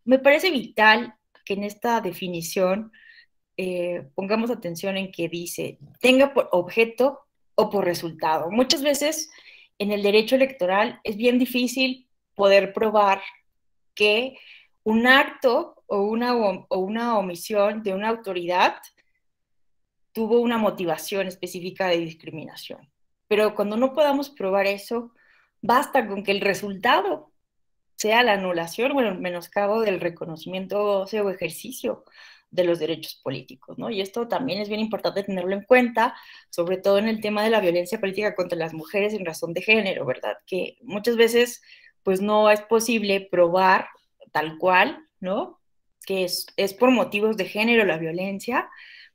Me parece vital que en esta definición pongamos atención en que dice tenga por objeto o por resultado. Muchas veces en el derecho electoral es bien difícil poder probar que un acto o una omisión de una autoridad tuvo una motivación específica de discriminación. Pero cuando no podamos probar eso, basta con que el resultado sea la anulación o el menoscabo del reconocimiento, goce o ejercicio de los derechos políticos, ¿no? Y esto también es bien importante tenerlo en cuenta, sobre todo en el tema de la violencia política contra las mujeres en razón de género, ¿verdad? Que muchas veces, pues no es posible probar tal cual, ¿no? Que es por motivos de género la violencia,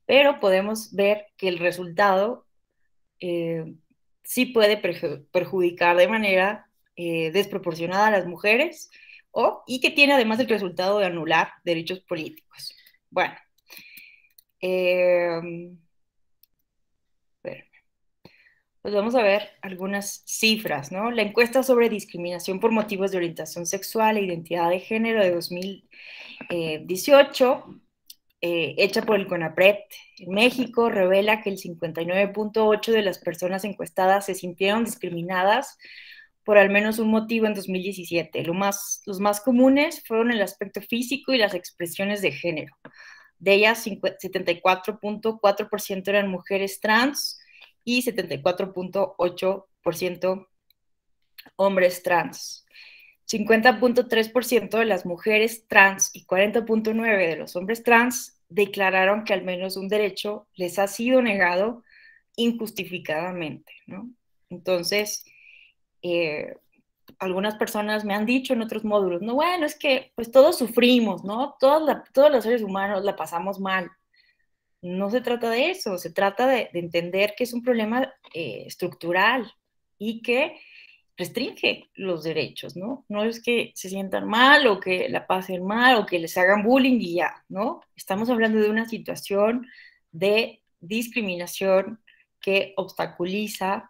pero podemos ver que el resultado sí puede perjudicar de manera desproporcionada a las mujeres y que tiene además el resultado de anular derechos políticos. Bueno, pues vamos a ver algunas cifras, ¿no? La encuesta sobre discriminación por motivos de orientación sexual e identidad de género de 2018, hecha por el CONAPRED en México, revela que el 59.8% de las personas encuestadas se sintieron discriminadas por al menos un motivo en 2017. Los más comunes fueron el aspecto físico y las expresiones de género. De ellas, 74.4% eran mujeres trans y 74.8% hombres trans. 50.3% de las mujeres trans y 40.9% de los hombres trans declararon que al menos un derecho les ha sido negado injustificadamente, ¿no? Entonces, algunas personas me han dicho en otros módulos, no, bueno, es que pues todos sufrimos, ¿no? Todos los seres humanos la pasamos mal. No se trata de eso, se trata de entender que es un problema estructural y que restringe los derechos, ¿no? No es que se sientan mal o que la pasen mal o que les hagan bullying y ya, ¿no? Estamos hablando de una situación de discriminación que obstaculiza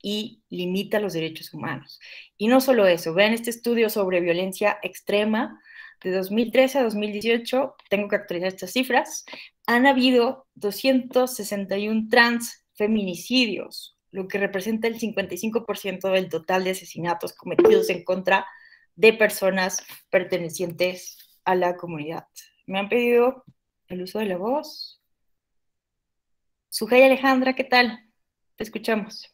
y limita los derechos humanos. Y no solo eso, vean este estudio sobre violencia extrema de 2013 a 2018, tengo que actualizar estas cifras, han habido 261 feminicidios, lo que representa el 55% del total de asesinatos cometidos en contra de personas pertenecientes a la comunidad. Me han pedido el uso de la voz. Sujei Alejandra, ¿qué tal? Te escuchamos.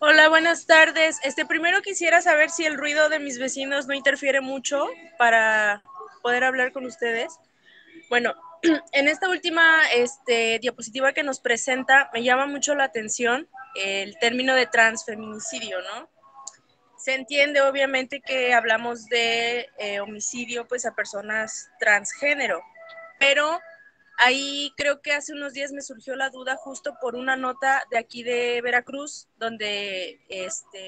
Hola, buenas tardes. Primero quisiera saber si el ruido de mis vecinos no interfiere mucho para poder hablar con ustedes. Bueno, en esta última diapositiva que nos presenta, me llama mucho la atención el término de transfeminicidio, ¿no? Se entiende obviamente que hablamos de homicidio pues a personas transgénero, pero ahí creo que hace unos días me surgió la duda justo por una nota de aquí de Veracruz, donde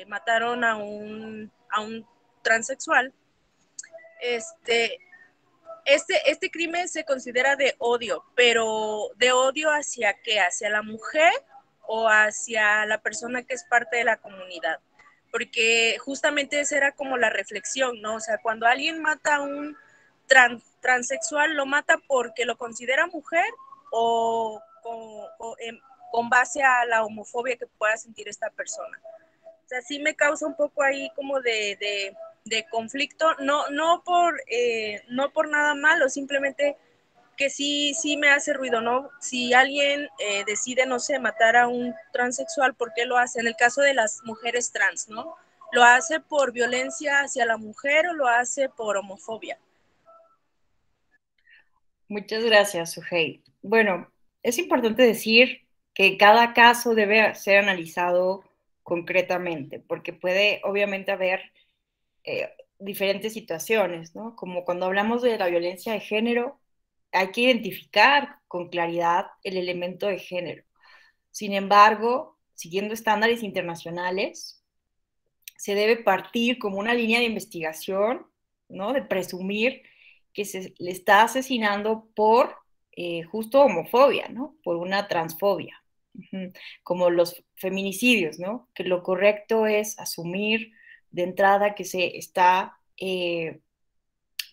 mataron a un transexual. Este crimen se considera de odio, pero ¿de odio hacia qué? ¿Hacia la mujer o hacia la persona que es parte de la comunidad? Porque justamente esa era como la reflexión, ¿no? O sea, cuando alguien mata a un transexual, ¿lo mata porque lo considera mujer o con base a la homofobia que pueda sentir esta persona? O sea, sí me causa un poco ahí como de conflicto, no por nada malo, simplemente que sí me hace ruido, ¿no? Si alguien decide, no sé, matar a un transexual, ¿por qué lo hace? En el caso de las mujeres trans, ¿no? ¿Lo hace por violencia hacia la mujer o lo hace por homofobia? Muchas gracias, Sujei. Bueno, es importante decir que cada caso debe ser analizado concretamente, porque puede obviamente haber diferentes situaciones, ¿no? Como cuando hablamos de la violencia de género, hay que identificar con claridad el elemento de género. Sin embargo, siguiendo estándares internacionales, se debe partir como una línea de investigación, ¿no? De presumir que se le está asesinando por justo homofobia, ¿no? Por una transfobia, como los feminicidios, ¿no? Que lo correcto es asumir de entrada que se está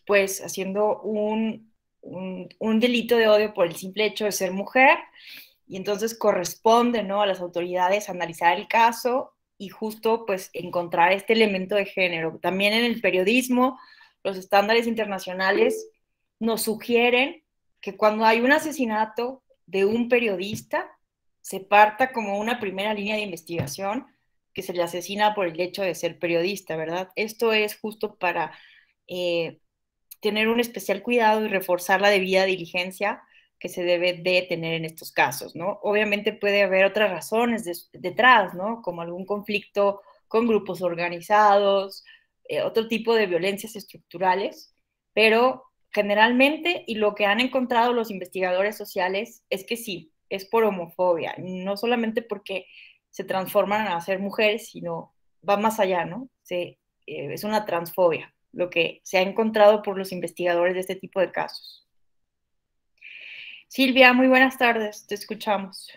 pues haciendo un delito de odio por el simple hecho de ser mujer, y entonces corresponde, ¿no?, a las autoridades analizar el caso y justo pues encontrar este elemento de género. También en el periodismo, los estándares internacionales nos sugieren que cuando hay un asesinato de un periodista, se parta como una primera línea de investigación que se le asesina por el hecho de ser periodista, ¿verdad? Esto es justo para tener un especial cuidado y reforzar la debida diligencia que se debe de tener en estos casos, ¿no? Obviamente puede haber otras razones detrás, ¿no? Como algún conflicto con grupos organizados, otro tipo de violencias estructurales, pero generalmente, y lo que han encontrado los investigadores sociales, es que sí, es por homofobia, no solamente porque se transforman a ser mujeres, sino va más allá, ¿no? Es una transfobia, lo que se ha encontrado por los investigadores de este tipo de casos. Silvia, muy buenas tardes, te escuchamos.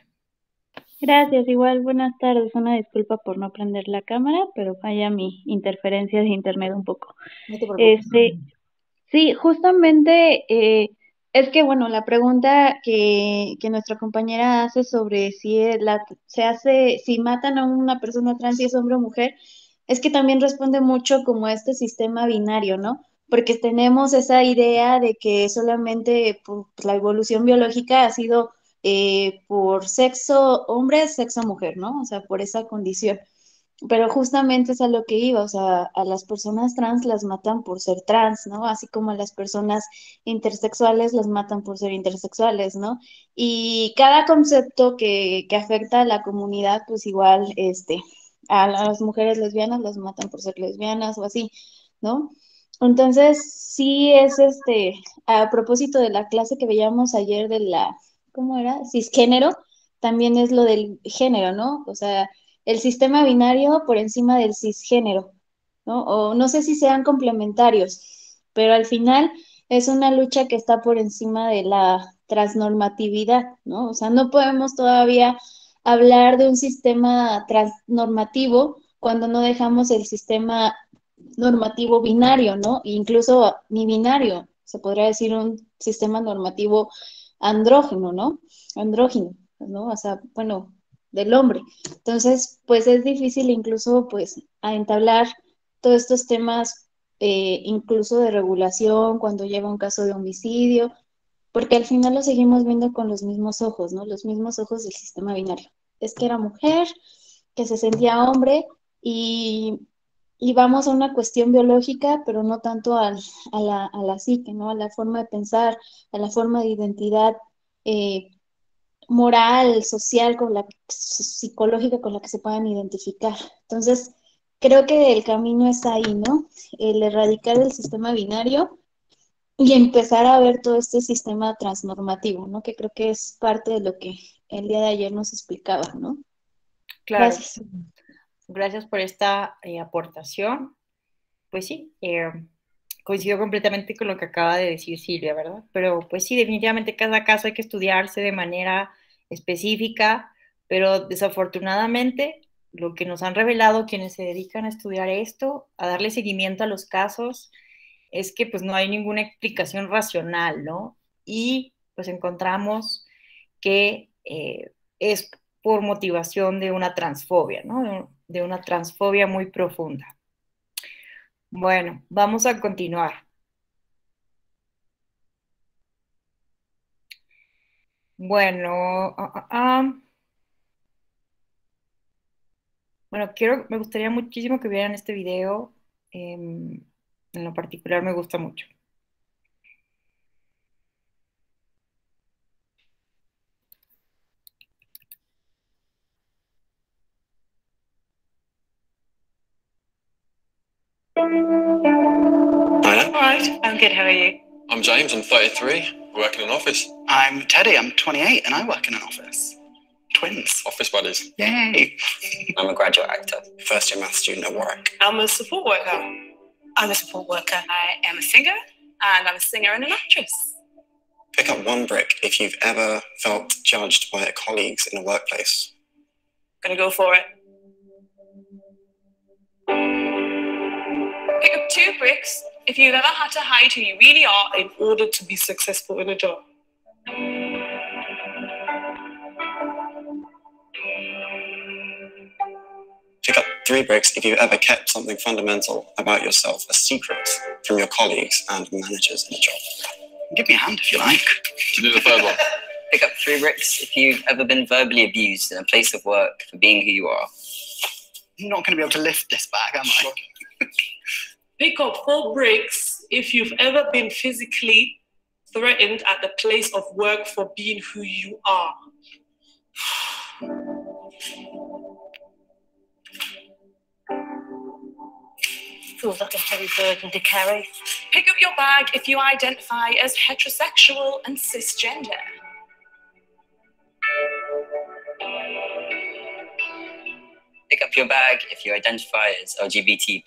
Gracias, igual buenas tardes. Una disculpa por no prender la cámara, pero falla mi interferencia de internet un poco. No te preocupes. Sí, justamente es que, bueno, la pregunta que nuestra compañera hace sobre si matan a una persona trans, si es hombre o mujer, es que también responde mucho como a este sistema binario, ¿no? Porque tenemos esa idea de que solamente pues, la evolución biológica ha sido por sexo hombre, sexo mujer, ¿no? O sea, por esa condición. Pero justamente es a lo que iba, o sea, a las personas trans las matan por ser trans, ¿no? Así como a las personas intersexuales las matan por ser intersexuales, ¿no? Y cada concepto que afecta a la comunidad, pues igual, a las mujeres lesbianas las matan por ser lesbianas o así, ¿no? Entonces, sí es a propósito de la clase que veíamos ayer de ¿cómo era? Cisgénero, también es lo del género, ¿no? O sea, el sistema binario por encima del cisgénero, ¿no? O no sé si sean complementarios, pero al final es una lucha que está por encima de la transnormatividad, ¿no? O sea, no podemos todavía hablar de un sistema transnormativo cuando no dejamos el sistema normativo binario, ¿no? Incluso ni binario, se podría decir un sistema normativo andrógeno, ¿no? Andrógino. ¿no? O sea, bueno, del hombre. Entonces, pues es difícil incluso, pues, a entablar todos estos temas, incluso de regulación, cuando lleva un caso de homicidio, porque al final lo seguimos viendo con los mismos ojos, ¿no? Los mismos ojos del sistema binario. Es que era mujer, que se sentía hombre y, y vamos a una cuestión biológica, pero no tanto a la psique, ¿no? A la forma de pensar, a la forma de identidad moral, social, psicológica con la que se puedan identificar. Entonces, creo que el camino está ahí, ¿no? El erradicar el sistema binario y empezar a ver todo este sistema transnormativo, ¿no? Que creo que es parte de lo que el día de ayer nos explicaba, ¿no? Claro, Gracias. gracias por esta aportación. Pues sí, coincido completamente con lo que acaba de decir Silvia, ¿verdad? Pero pues sí, definitivamente cada caso hay que estudiarse de manera específica, pero desafortunadamente lo que nos han revelado quienes se dedican a estudiar esto, a darle seguimiento a los casos, es que pues no hay ninguna explicación racional, ¿no? Y pues encontramos que es por motivación de una transfobia, ¿no? De una transfobia muy profunda. Bueno, vamos a continuar. Bueno, bueno, me gustaría muchísimo que vieran este video. En lo particular me gusta mucho. Hiya. All right, I'm good. How are you? I'm James, I'm 33, I work in an office. I'm Teddy. I'm 28, and I work in an office. Twins. Office buddies. Yay! I'm a graduate actor, first year maths student at Warwick. I'm a support worker. I'm a support worker. I am a singer, and I'm a singer and an actress. Pick up one brick if you've ever felt judged by colleagues in a workplace. Gonna go for it. Pick up 2 bricks if you've ever had to hide who you really are in order to be successful in a job. Pick up 3 bricks if you've ever kept something fundamental about yourself a secret from your colleagues and managers in a job. Give me a hand if you like. To do the third one. Pick up 3 bricks if you've ever been verbally abused in a place of work for being who you are. I'm not going to be able to lift this bag, am I? Pick up 4 bricks if you've ever been physically threatened at the place of work for being who you are. Feels like a heavy burden to carry. Pick up your bag if you identify as heterosexual and cisgender. Pick up your bag if you identify as LGBT+.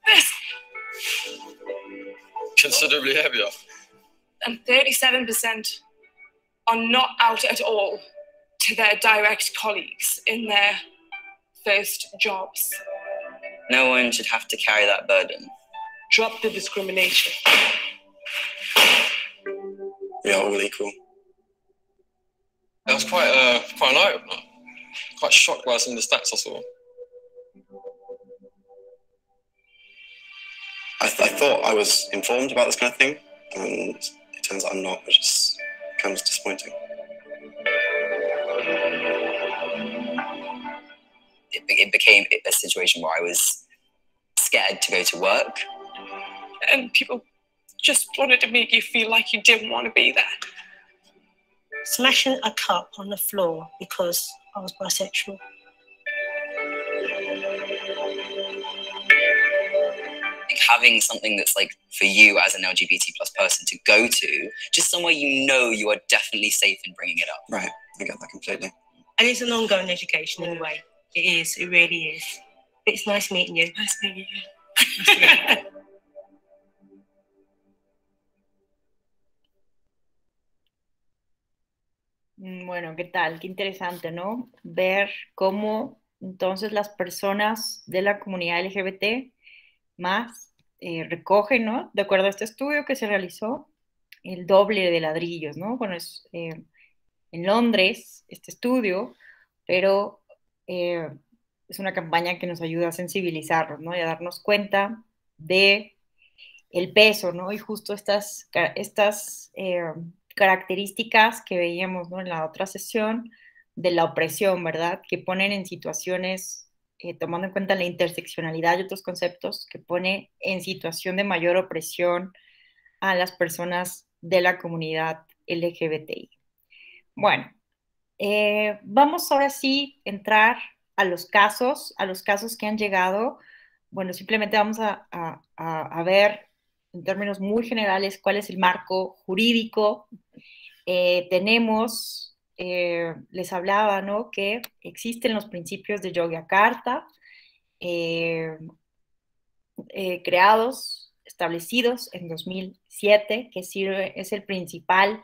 This, Considerably heavier. and 37% are not out at all to their direct colleagues in their first jobs. No one should have to carry that burden. Drop the discrimination. We are all equal. That was quite an eye-opener. Quite shocked by some of the stats I saw. I thought I was informed about this kind of thing, and it turns out I'm not, which is kind of disappointing. It became a situation where I was scared to go to work. And people just wanted to make you feel like you didn't want to be there. Smashing a cup on the floor because I was bisexual. Like having something that's like for you as an LGBT plus person to go to, just somewhere you know you are definitely safe in bringing it up. Right, I get that completely. And it's an ongoing education in a way. It is, it really is. But it's nice meeting you. Nice meeting you. Bueno, ¿qué tal? Qué interesante, ¿no? Ver cómo entonces las personas de la comunidad LGBT más recogen, ¿no? De acuerdo a este estudio que se realizó, el doble de ladrillos, ¿no? Bueno, en Londres, este estudio, pero es una campaña que nos ayuda a sensibilizarnos, ¿no? Y a darnos cuenta de el peso, ¿no? Y justo estas características que veíamos, ¿no?, en la otra sesión de la opresión, ¿verdad? Que ponen en situaciones, tomando en cuenta la interseccionalidad y otros conceptos, que pone en situación de mayor opresión a las personas de la comunidad LGBTI. Bueno, vamos ahora sí a entrar a los casos que han llegado. Bueno, simplemente vamos a ver en términos muy generales cuál es el marco jurídico. Les hablaba, ¿no?, que existen los principios de Yogyakarta, establecidos en 2007, que es el principal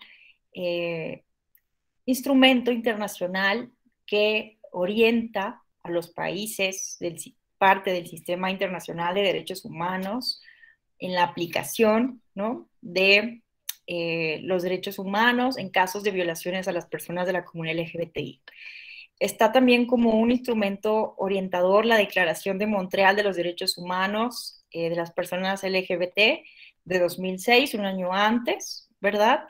instrumento internacional que orienta a los países parte del sistema internacional de derechos humanos en la aplicación, ¿no?, de los derechos humanos en casos de violaciones a las personas de la comunidad LGBTI. Está también como un instrumento orientador la Declaración de Montreal de los Derechos Humanos de las personas LGBT de 2006, un año antes, ¿verdad?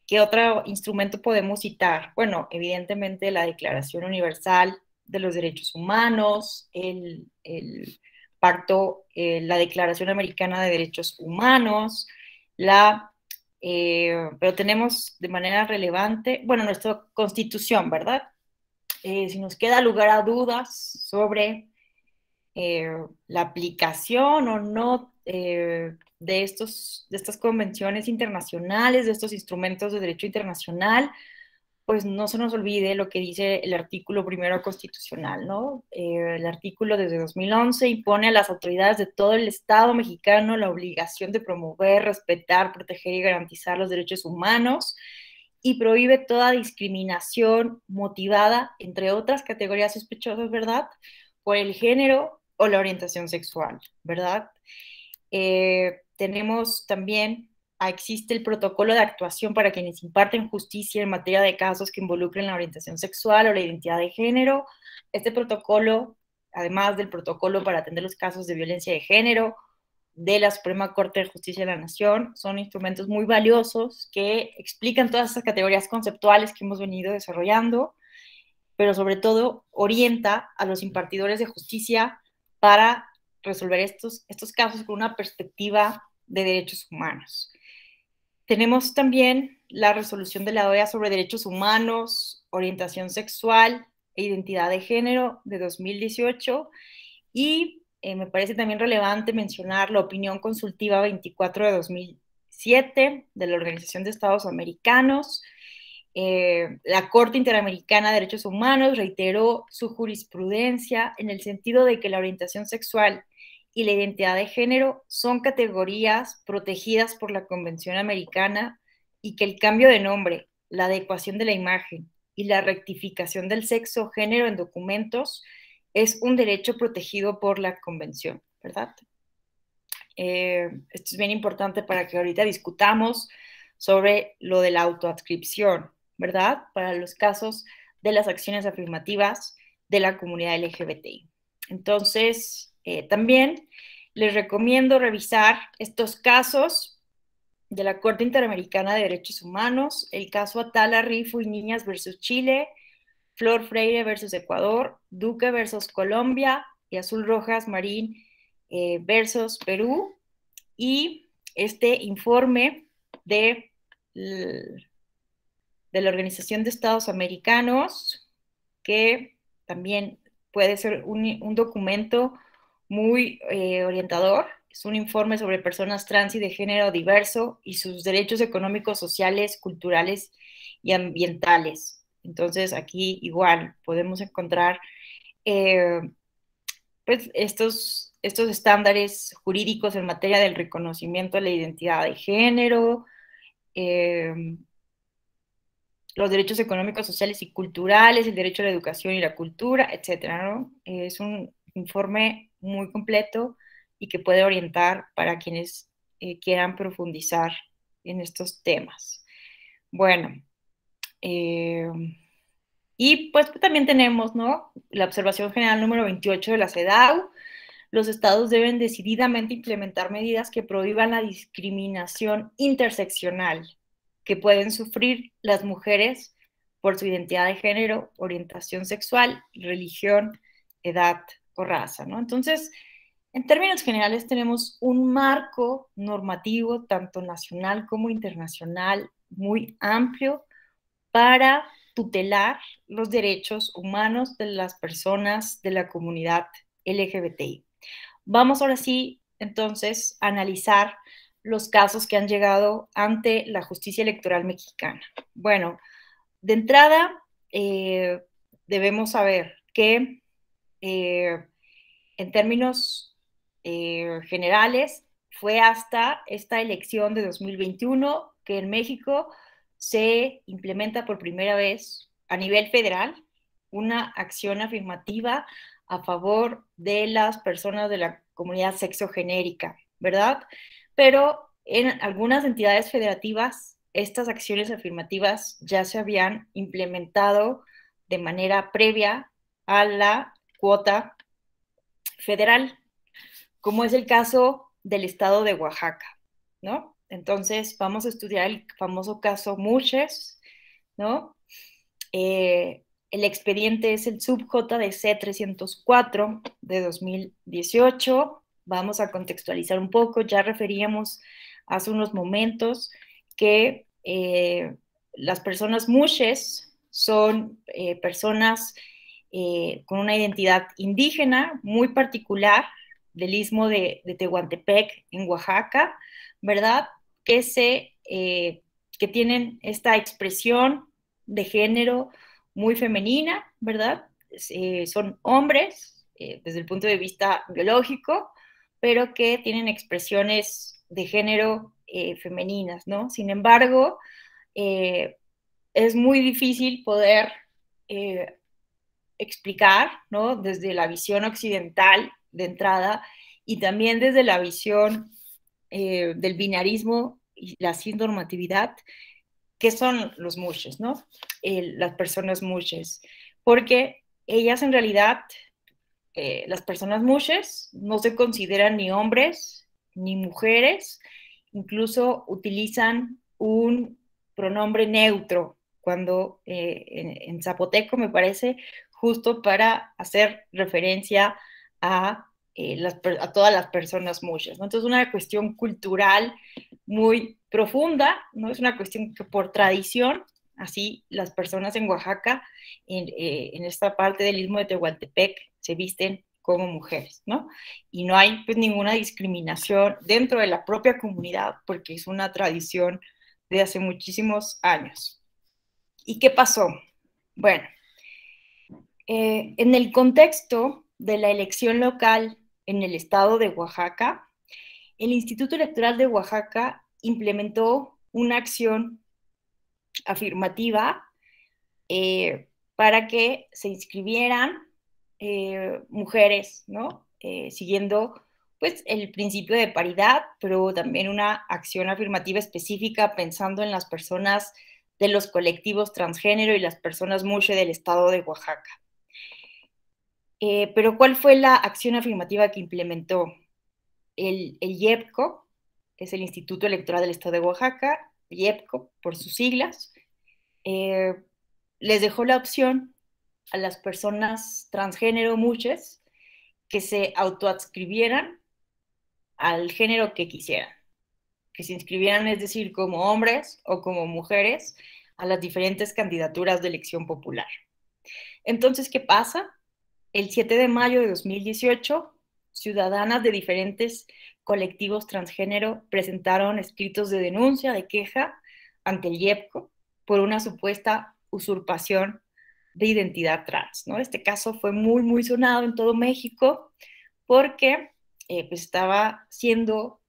¿Qué otro instrumento podemos citar? Bueno, evidentemente la Declaración Universal de los Derechos Humanos, la Declaración Americana de Derechos Humanos, pero tenemos de manera relevante, bueno, nuestra Constitución, ¿verdad? Si nos queda lugar a dudas sobre la aplicación o no de estas convenciones internacionales, de estos instrumentos de derecho internacional, pues no se nos olvide lo que dice el artículo primero constitucional, ¿no? El artículo desde 2011 impone a las autoridades de todo el Estado mexicano la obligación de promover, respetar, proteger y garantizar los derechos humanos y prohíbe toda discriminación motivada, entre otras categorías sospechosas, ¿verdad?, por el género o la orientación sexual, ¿verdad? Tenemos también, existe el protocolo de actuación para quienes imparten justicia en materia de casos que involucren la orientación sexual o la identidad de género. Este protocolo, además del protocolo para atender los casos de violencia de género de la Suprema Corte de Justicia de la Nación, son instrumentos muy valiosos que explican todas estas categorías conceptuales que hemos venido desarrollando, pero sobre todo orienta a los impartidores de justicia para resolver estos casos con una perspectiva de derechos humanos. Tenemos también la resolución de la OEA sobre derechos humanos, orientación sexual e identidad de género de 2018 y me parece también relevante mencionar la opinión consultiva 24 de 2007 de la Organización de Estados Americanos. La Corte Interamericana de Derechos Humanos reiteró su jurisprudencia en el sentido de que la orientación sexual y la identidad de género son categorías protegidas por la Convención Americana y que el cambio de nombre, la adecuación de la imagen y la rectificación del sexo o género en documentos es un derecho protegido por la Convención, ¿verdad? Esto es bien importante para que ahorita discutamos sobre lo de la autoadscripción, ¿verdad?, para los casos de las acciones afirmativas de la comunidad LGBTI. Entonces, también les recomiendo revisar estos casos de la Corte Interamericana de Derechos Humanos, el caso Atala, Rifo y Niñas versus Chile, Flor Freire versus Ecuador, Duque versus Colombia y Azul Rojas Marín versus Perú, y este informe de la Organización de Estados Americanos, que también puede ser un documento muy orientador. Es un informe sobre personas trans y de género diverso y sus derechos económicos, sociales, culturales y ambientales. Entonces, aquí igual podemos encontrar pues estos estándares jurídicos en materia del reconocimiento de la identidad de género, los derechos económicos, sociales y culturales, el derecho a la educación y la cultura, etcétera, ¿no? Es un informe muy completo y que puede orientar para quienes quieran profundizar en estos temas. Bueno, Y pues también tenemos, ¿no?, la observación general número 28 de la CEDAW. Los estados deben decididamente implementar medidas que prohíban la discriminación interseccional que pueden sufrir las mujeres por su identidad de género, orientación sexual, religión, edad o raza, ¿no? Entonces, en términos generales, tenemos un marco normativo, tanto nacional como internacional, muy amplio para tutelar los derechos humanos de las personas de la comunidad LGBTI. Vamos ahora sí, entonces, a analizar los casos que han llegado ante la justicia electoral mexicana. Bueno, de entrada, debemos saber que en términos generales, fue hasta esta elección de 2021 que en México se implementa por primera vez a nivel federal una acción afirmativa a favor de las personas de la comunidad sexogenérica, ¿verdad? Pero en algunas entidades federativas, estas acciones afirmativas ya se habían implementado de manera previa a la cuota federal, como es el caso del estado de Oaxaca, ¿no? Entonces, vamos a estudiar el famoso caso Mushes, ¿no? El expediente es el sub-JDC 304 de 2018. Vamos a contextualizar un poco. Ya referíamos hace unos momentos que las personas Mushes son personas con una identidad indígena muy particular del istmo de Tehuantepec en Oaxaca, ¿verdad? Que tienen esta expresión de género muy femenina, ¿verdad? Son hombres desde el punto de vista biológico, pero que tienen expresiones de género femeninas, ¿no? Sin embargo, es muy difícil poder explicar, ¿no?, desde la visión occidental de entrada y también desde la visión del binarismo y la cisnormatividad, qué son los mushes, ¿no? Las personas mushes, porque ellas en realidad, las personas mushes no se consideran ni hombres ni mujeres, incluso utilizan un pronombre neutro cuando en zapoteco, me parece, justo para hacer referencia a todas las personas mushes, ¿no? Entonces, una cuestión cultural muy profunda, ¿no? Es una cuestión que por tradición, así las personas en Oaxaca, en esta parte del istmo de Tehuantepec, se visten como mujeres, ¿no? Y no hay pues ninguna discriminación dentro de la propia comunidad, porque es una tradición de hace muchísimos años. ¿Y qué pasó? Bueno, en el contexto de la elección local en el estado de Oaxaca, el Instituto Electoral de Oaxaca implementó una acción afirmativa para que se inscribieran mujeres, ¿no? Siguiendo pues el principio de paridad, pero también una acción afirmativa específica pensando en las personas de los colectivos transgénero y las personas mushe del estado de Oaxaca. Pero ¿cuál fue la acción afirmativa que implementó? El IEPCO, que es el Instituto Electoral del Estado de Oaxaca, IEPCO por sus siglas, les dejó la opción a las personas transgénero mushes que se autoadscribieran al género que quisieran, que se inscribieran, es decir, como hombres o como mujeres, a las diferentes candidaturas de elección popular. Entonces, ¿qué pasa? El 7 de mayo de 2018, ciudadanas de diferentes colectivos transgénero presentaron escritos de denuncia, de queja ante el IEPCO por una supuesta usurpación de identidad trans, ¿no? Este caso fue muy, muy sonado en todo México porque pues estaba siendo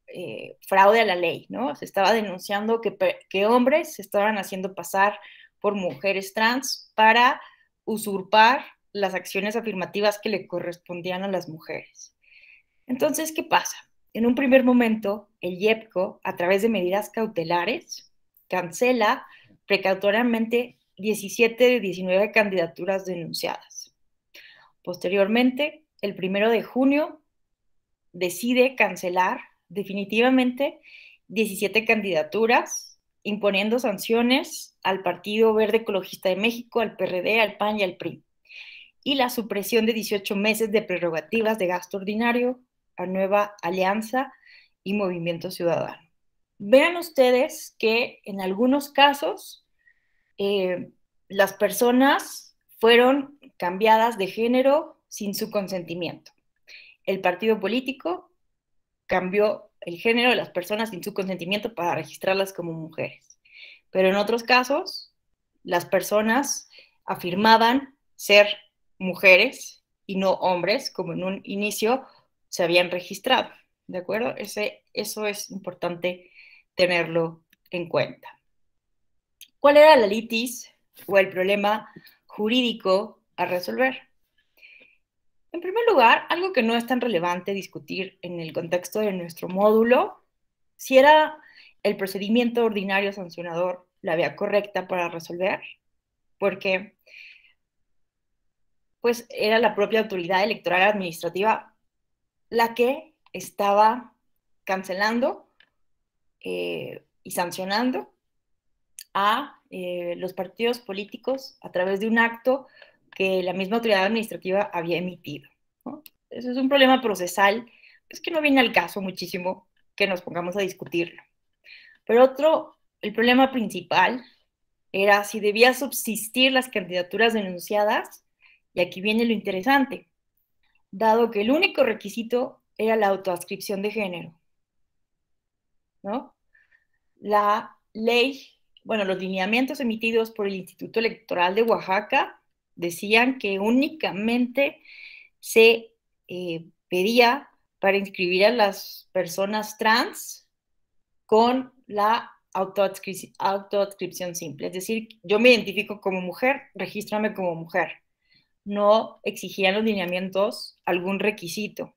fraude a la ley, ¿no? Se estaba denunciando que hombres se estaban haciendo pasar por mujeres trans para usurpar las acciones afirmativas que le correspondían a las mujeres. Entonces, ¿qué pasa? En un primer momento, el IEPCO, a través de medidas cautelares, cancela precautoriamente 17 de 19 candidaturas denunciadas. Posteriormente, el 1 de junio, decide cancelar definitivamente 17 candidaturas, imponiendo sanciones al Partido Verde Ecologista de México, al PRD, al PAN y al PRI, y la supresión de 18 meses de prerrogativas de gasto ordinario a Nueva Alianza y Movimiento Ciudadano. Vean ustedes que en algunos casos las personas fueron cambiadas de género sin su consentimiento. El partido político cambió el género de las personas sin su consentimiento para registrarlas como mujeres. Pero en otros casos, las personas afirmaban ser mujeres y no hombres, como en un inicio se habían registrado. ¿De acuerdo? Eso es importante tenerlo en cuenta. ¿Cuál era la litis o el problema jurídico a resolver? En primer lugar, algo que no es tan relevante discutir en el contexto de nuestro módulo, si era el procedimiento ordinario sancionador la vía correcta para resolver, porque pues era la propia autoridad electoral administrativa la que estaba cancelando y sancionando a los partidos políticos a través de un acto que la misma autoridad administrativa había emitido, ¿no? Eso es un problema procesal, pues que no viene al caso muchísimo que nos pongamos a discutirlo. Pero el problema principal era si debía subsistir las candidaturas denunciadas, y aquí viene lo interesante, dado que el único requisito era la autoadscripción de género, ¿no? La ley, bueno, los lineamientos emitidos por el Instituto Electoral de Oaxaca decían que únicamente se pedía para inscribir a las personas trans con la autoadscripción simple. Es decir, yo me identifico como mujer, regístrame como mujer. No exigían los lineamientos algún requisito.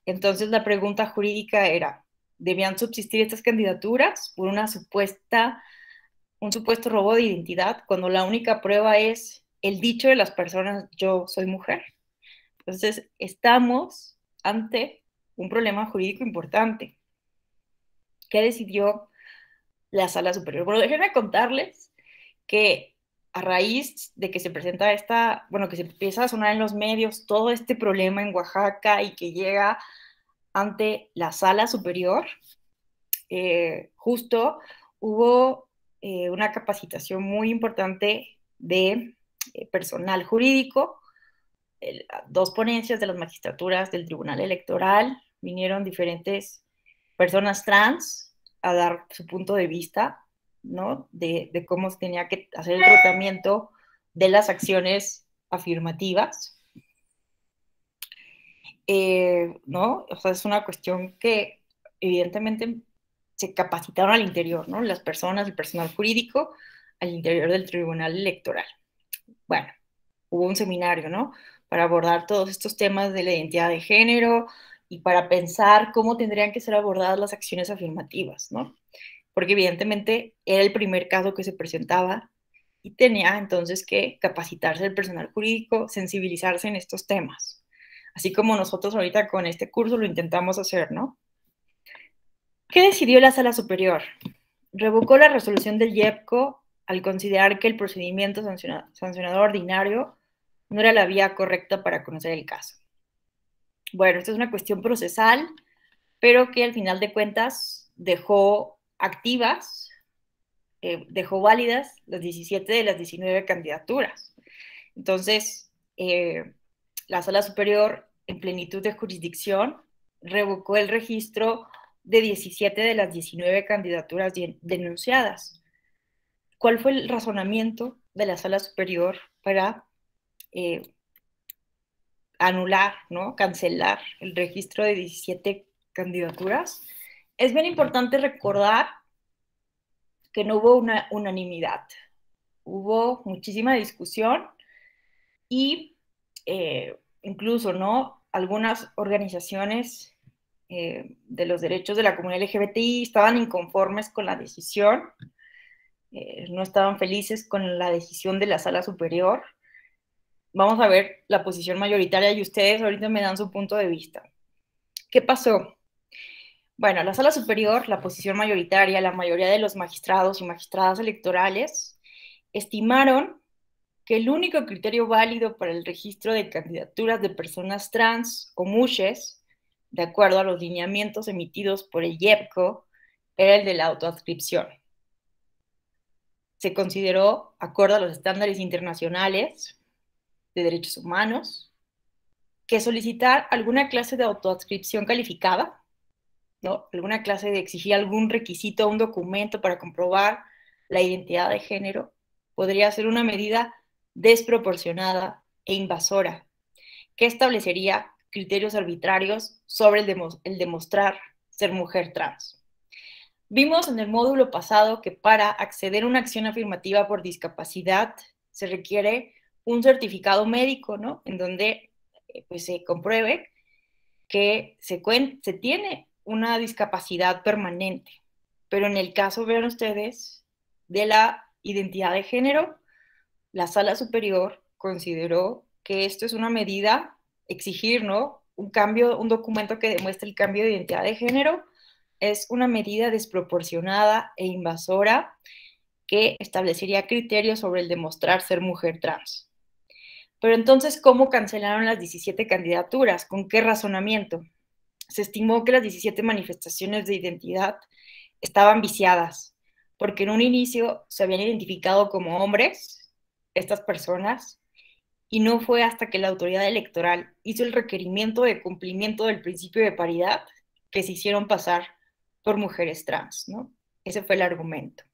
Entonces la pregunta jurídica era, ¿debían subsistir estas candidaturas por un supuesto robo de identidad cuando la única prueba es el dicho de las personas, yo soy mujer? Entonces estamos ante un problema jurídico importante. ¿Qué decidió la Sala Superior? Bueno, déjenme contarles que a raíz de que se presenta que se empieza a sonar en los medios todo este problema en Oaxaca y que llega ante la Sala Superior, justo hubo una capacitación muy importante de personal jurídico, 2 ponencias de las magistraturas del Tribunal Electoral, vinieron diferentes personas trans a dar su punto de vista, ¿no? De cómo se tenía que hacer el tratamiento de las acciones afirmativas, ¿no? O sea, es una cuestión que evidentemente se capacitaron al interior, ¿no? Las personas, el personal jurídico, al interior del Tribunal Electoral. Bueno, hubo un seminario, ¿no? Para abordar todos estos temas de la identidad de género y para pensar cómo tendrían que ser abordadas las acciones afirmativas, ¿no? Porque evidentemente era el primer caso que se presentaba y tenía entonces que capacitarse el personal jurídico, sensibilizarse en estos temas. Así como nosotros ahorita con este curso lo intentamos hacer, ¿no? ¿Qué decidió la Sala Superior? Revocó la resolución del IEPCO al considerar que el procedimiento sancionador ordinario no era la vía correcta para conocer el caso. Bueno, esto es una cuestión procesal, pero que al final de cuentas dejó activas, dejó válidas las 17 de las 19 candidaturas. Entonces, la Sala Superior, en plenitud de jurisdicción, revocó el registro de 17 de las 19 candidaturas denunciadas. ¿Cuál fue el razonamiento de la Sala Superior para anular, ¿no? Cancelar el registro de 17 candidaturas? Es bien importante recordar que no hubo una unanimidad. Hubo muchísima discusión y incluso, ¿no? Algunas organizaciones de los derechos de la comunidad LGBTI estaban inconformes con la decisión no estaban felices con la decisión de la sala superior. Vamos a ver la posición mayoritaria y ustedes ahorita me dan su punto de vista. ¿Qué pasó? Bueno, la sala superior, la posición mayoritaria, la mayoría de los magistrados y magistradas electorales estimaron que el único criterio válido para el registro de candidaturas de personas trans o mushes, de acuerdo a los lineamientos emitidos por el IEPCO, era el de la autoadscripción. Se consideró, acorde a los estándares internacionales de derechos humanos, que solicitar alguna clase de autoadscripción calificada, ¿no? Alguna clase de exigir algún requisito, un documento para comprobar la identidad de género, podría ser una medida desproporcionada e invasora, que establecería criterios arbitrarios sobre el demostrar ser mujer trans. Vimos en el módulo pasado que para acceder a una acción afirmativa por discapacidad se requiere un certificado médico, ¿no? En donde pues, se compruebe que se tiene una discapacidad permanente. Pero en el caso, vean ustedes, de la identidad de género, la sala superior consideró que esto es una medida, exigir, ¿no? Un cambio, un documento que demuestre el cambio de identidad de género, es una medida desproporcionada e invasora que establecería criterios sobre el demostrar ser mujer trans. Pero entonces, ¿cómo cancelaron las 17 candidaturas? ¿Con qué razonamiento? Se estimó que las 17 manifestaciones de identidad estaban viciadas, porque en un inicio se habían identificado como hombres, estas personas, y no fue hasta que la autoridad electoral hizo el requerimiento de cumplimiento del principio de paridad que se hicieron pasar por mujeres trans, ¿no? Ese fue el argumento.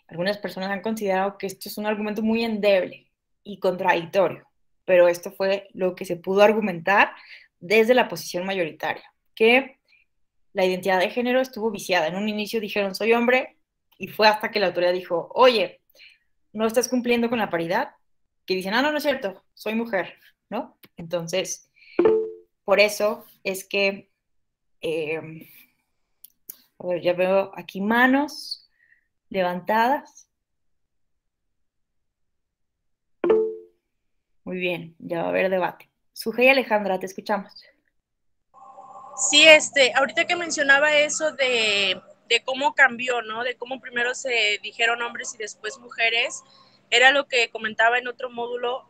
Algunas personas han considerado que esto es un argumento muy endeble y contradictorio, pero esto fue lo que se pudo argumentar desde la posición mayoritaria, que la identidad de género estuvo viciada. En un inicio dijeron, soy hombre, y fue hasta que la autoridad dijo, oye, no estás cumpliendo con la paridad, que dicen, no es cierto, soy mujer, ¿no? Entonces, por eso es que, a ver, ya veo aquí manos levantadas. Muy bien, ya va a haber debate. Sujei y Alejandra, te escuchamos. Sí, ahorita que mencionaba eso de cómo cambió, ¿no? De cómo primero se dijeron hombres y después mujeres, era lo que comentaba en otro módulo,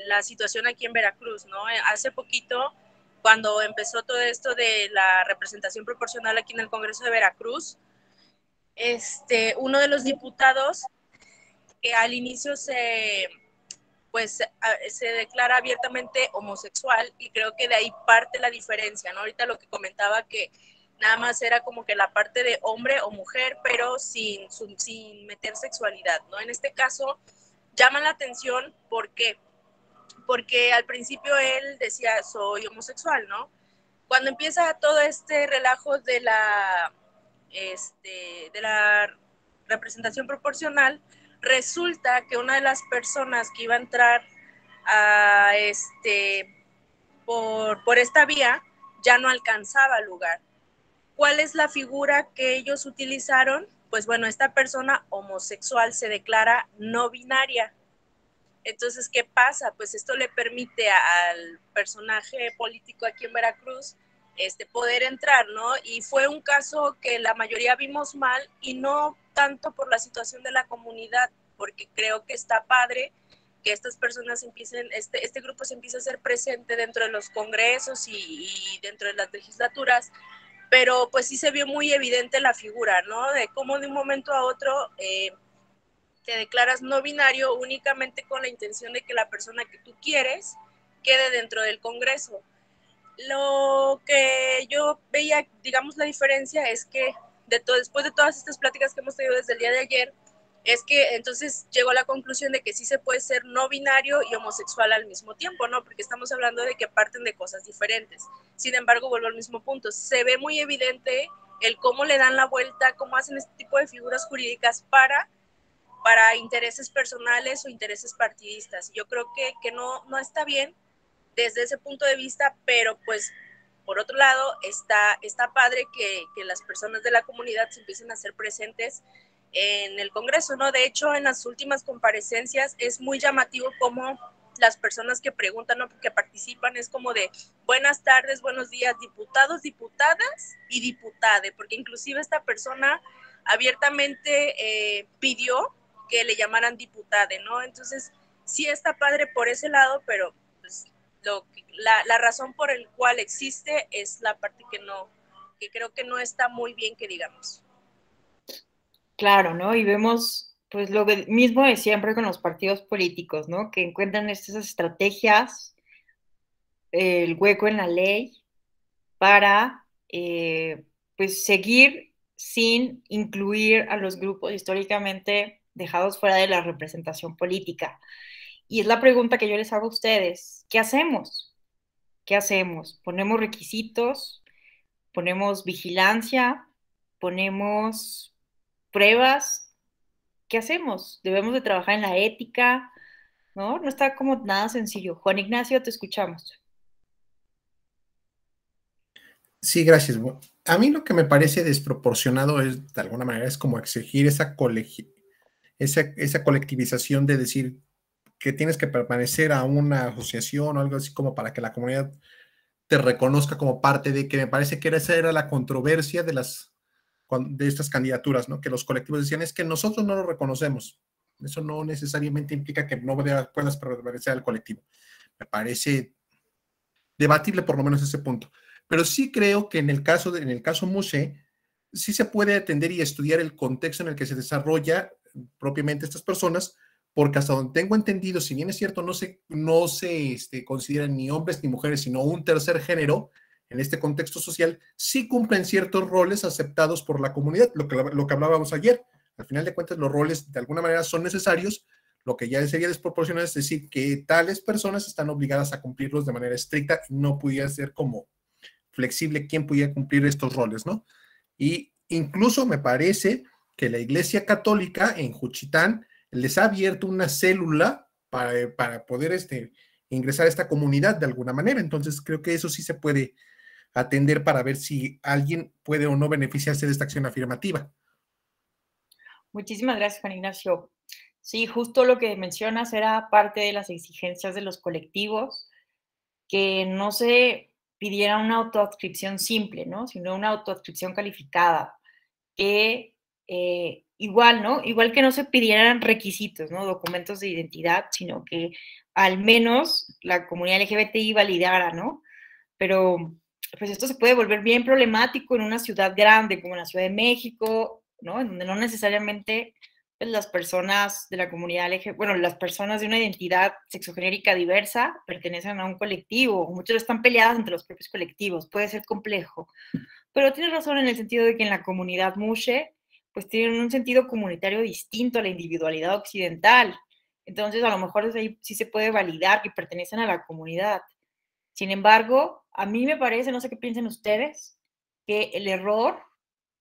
la situación aquí en Veracruz, ¿no? Hace poquito, cuando empezó todo esto de la representación proporcional aquí en el Congreso de Veracruz, uno de los diputados que al inicio se declara abiertamente homosexual, y creo que de ahí parte la diferencia, ¿no? Ahorita lo que comentaba, que nada más era como que la parte de hombre o mujer, pero sin meter sexualidad, ¿no? En este caso llama la atención, ¿por qué? Porque al principio él decía, soy homosexual, ¿no? Cuando empieza todo este relajo de la representación proporcional, resulta que una de las personas que iba a entrar a por esta vía ya no alcanzaba lugar. ¿Cuál es la figura que ellos utilizaron? Pues bueno, esta persona homosexual se declara no binaria. Entonces, ¿qué pasa? Pues esto le permite al personaje político aquí en Veracruz poder entrar, ¿no? Y fue un caso que la mayoría vimos mal, y no tanto por la situación de la comunidad, porque creo que está padre que estas personas empiecen, este grupo se empiece a hacer presente dentro de los congresos y dentro de las legislaturas, pero pues sí se vio muy evidente la figura, ¿no? De cómo de un momento a otro te declaras no binario únicamente con la intención de que la persona que tú quieres quede dentro del Congreso. Lo que yo veía, digamos, la diferencia es que después de todas estas pláticas que hemos tenido desde el día de ayer, es que entonces llegó a la conclusión de que sí se puede ser no binario y homosexual al mismo tiempo, ¿no? Porque estamos hablando de que parten de cosas diferentes. Sin embargo, vuelvo al mismo punto. Se ve muy evidente el cómo le dan la vuelta, cómo hacen este tipo de figuras jurídicas para intereses personales o intereses partidistas. Yo creo que no está bien desde ese punto de vista, pero pues por otro lado está padre que las personas de la comunidad se empiecen a hacer presentes en el Congreso, ¿no? De hecho, en las últimas comparecencias es muy llamativo cómo las personas que preguntan o que participan es como de buenas tardes, buenos días, diputados, diputadas y diputade, porque inclusive esta persona abiertamente pidió que le llamaran diputade, ¿no? Entonces, sí está padre por ese lado, pero pues, la razón por el cual existe es la parte que creo que no está muy bien que digamos. Claro, ¿no? Y vemos pues lo mismo de siempre con los partidos políticos, ¿no? Que encuentran estas estrategias, el hueco en la ley, para pues seguir sin incluir a los grupos históricamente dejados fuera de la representación política. Y es la pregunta que yo les hago a ustedes, ¿qué hacemos? ¿Qué hacemos? ¿Ponemos requisitos? ¿Ponemos vigilancia? ¿Ponemos pruebas? ¿Qué hacemos? ¿Debemos de trabajar en la ética? ¿No? No está como nada sencillo. Juan Ignacio, te escuchamos. Sí, gracias. A mí lo que me parece desproporcionado es, de alguna manera, es como exigir esa colectivización de decir que tienes que permanecer a una asociación o algo así como para que la comunidad te reconozca como parte de, que me parece que esa era la controversia de estas candidaturas, ¿no? Que los colectivos decían, es que nosotros no lo reconocemos. Eso no necesariamente implica que no puedas permanecer al colectivo. Me parece debatible por lo menos ese punto. Pero sí creo que en el caso Mushe, sí se puede atender y estudiar el contexto en el que se desarrolla propiamente estas personas, porque hasta donde tengo entendido, si bien es cierto, no se consideran ni hombres ni mujeres, sino un tercer género en este contexto social, sí cumplen ciertos roles aceptados por la comunidad, lo que hablábamos ayer. Al final de cuentas, los roles de alguna manera son necesarios. Lo que ya sería desproporcionado es decir que tales personas están obligadas a cumplirlos de manera estricta y no pudiera ser como flexible quién pudiera cumplir estos roles, ¿no? Y incluso me parece que la Iglesia Católica en Juchitán les ha abierto una célula para poder ingresar a esta comunidad de alguna manera. Entonces creo que eso sí se puede atender para ver si alguien puede o no beneficiarse de esta acción afirmativa. Muchísimas gracias, Juan Ignacio. Sí, justo lo que mencionas era parte de las exigencias de los colectivos, que no se pidiera una autoadscripción simple, ¿no? Sino una autoadscripción calificada, que igual, ¿no? Igual que no se pidieran requisitos, ¿no? Documentos de identidad, sino que al menos la comunidad LGBTI validara, ¿no? Pero pues esto se puede volver bien problemático en una ciudad grande como la Ciudad de México, ¿no? En donde no necesariamente pues, las personas de la comunidad LGBT, bueno, las personas de una identidad sexogenérica diversa pertenecen a un colectivo, muchas están peleadas entre los propios colectivos, puede ser complejo. Pero tienes razón en el sentido de que en la comunidad Mushe, pues tienen un sentido comunitario distinto a la individualidad occidental. Entonces, a lo mejor desde ahí sí se puede validar que pertenecen a la comunidad. Sin embargo, a mí me parece, no sé qué piensen ustedes, que el error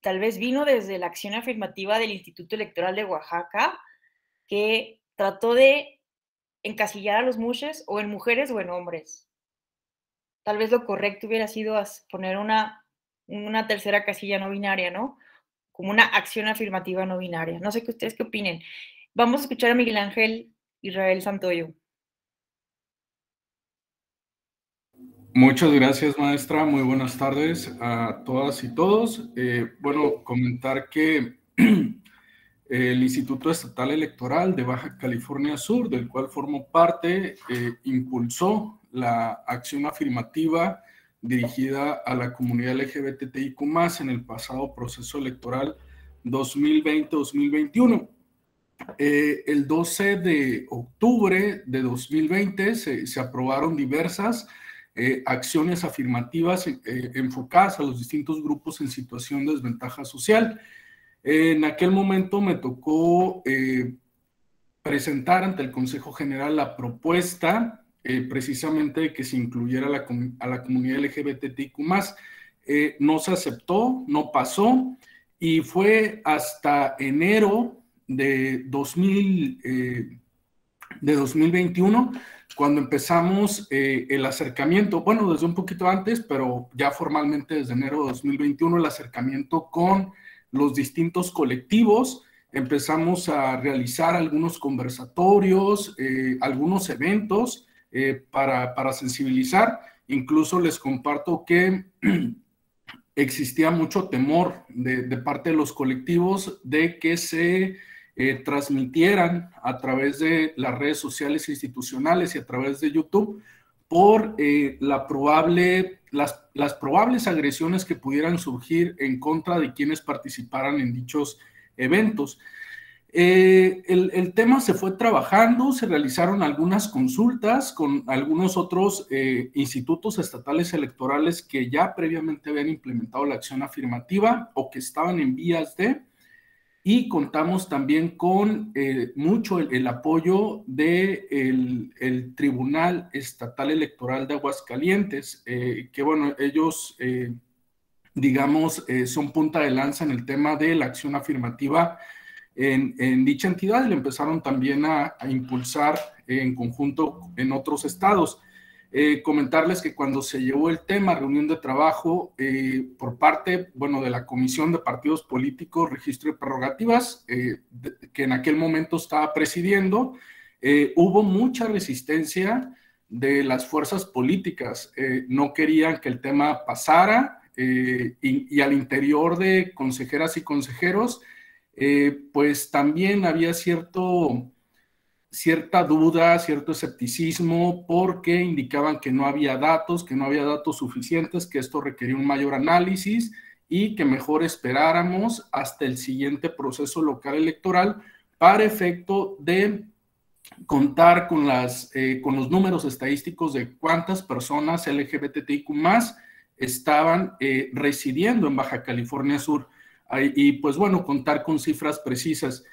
tal vez vino desde la acción afirmativa del Instituto Electoral de Oaxaca, que trató de encasillar a los mushes o en mujeres o en hombres. Tal vez lo correcto hubiera sido poner una tercera casilla no binaria, ¿no? Como una acción afirmativa no binaria. No sé qué ustedes qué opinen. Vamos a escuchar a Miguel Ángel Israel Santoyo. Muchas gracias, maestra. Muy buenas tardes a todas y todos. Bueno, comentar que el Instituto Estatal Electoral de Baja California Sur, del cual formo parte, impulsó la acción afirmativa dirigida a la comunidad LGBTIQ+ en el pasado proceso electoral 2020-2021. El 12 de octubre de 2020 se aprobaron diversas acciones afirmativas enfocadas a los distintos grupos en situación de desventaja social. En aquel momento me tocó presentar ante el Consejo General la propuesta precisamente de que se incluyera a la comunidad LGBTIQ+. No se aceptó, no pasó, y fue hasta enero de 2021 cuando empezamos el acercamiento, bueno, desde un poquito antes, pero ya formalmente desde enero de 2021, el acercamiento con los distintos colectivos empezamos a realizar algunos conversatorios, algunos eventos para sensibilizar. Incluso les comparto que existía mucho temor de parte de los colectivos de que se transmitieran a través de las redes sociales institucionales y a través de YouTube por las probables agresiones que pudieran surgir en contra de quienes participaran en dichos eventos. El tema se fue trabajando, se realizaron algunas consultas con algunos otros institutos estatales electorales que ya previamente habían implementado la acción afirmativa o que estaban en vías de, y contamos también con mucho el apoyo del Tribunal Estatal Electoral de Aguascalientes, que bueno, ellos digamos son punta de lanza en el tema de la acción afirmativa en dicha entidad, y le empezaron también a impulsar en conjunto en otros estados. Comentarles que cuando se llevó el tema, reunión de trabajo por parte, bueno, de la Comisión de Partidos Políticos, Registro de Prerrogativas, que en aquel momento estaba presidiendo, hubo mucha resistencia de las fuerzas políticas. No querían que el tema pasara, y al interior de consejeras y consejeros, pues también había cierta duda, cierto escepticismo, porque indicaban que no había datos suficientes, que esto requería un mayor análisis y que mejor esperáramos hasta el siguiente proceso local electoral para efecto de contar con los números estadísticos de cuántas personas LGBTIQ+ estaban residiendo en Baja California Sur. Y pues bueno, contar con cifras precisas.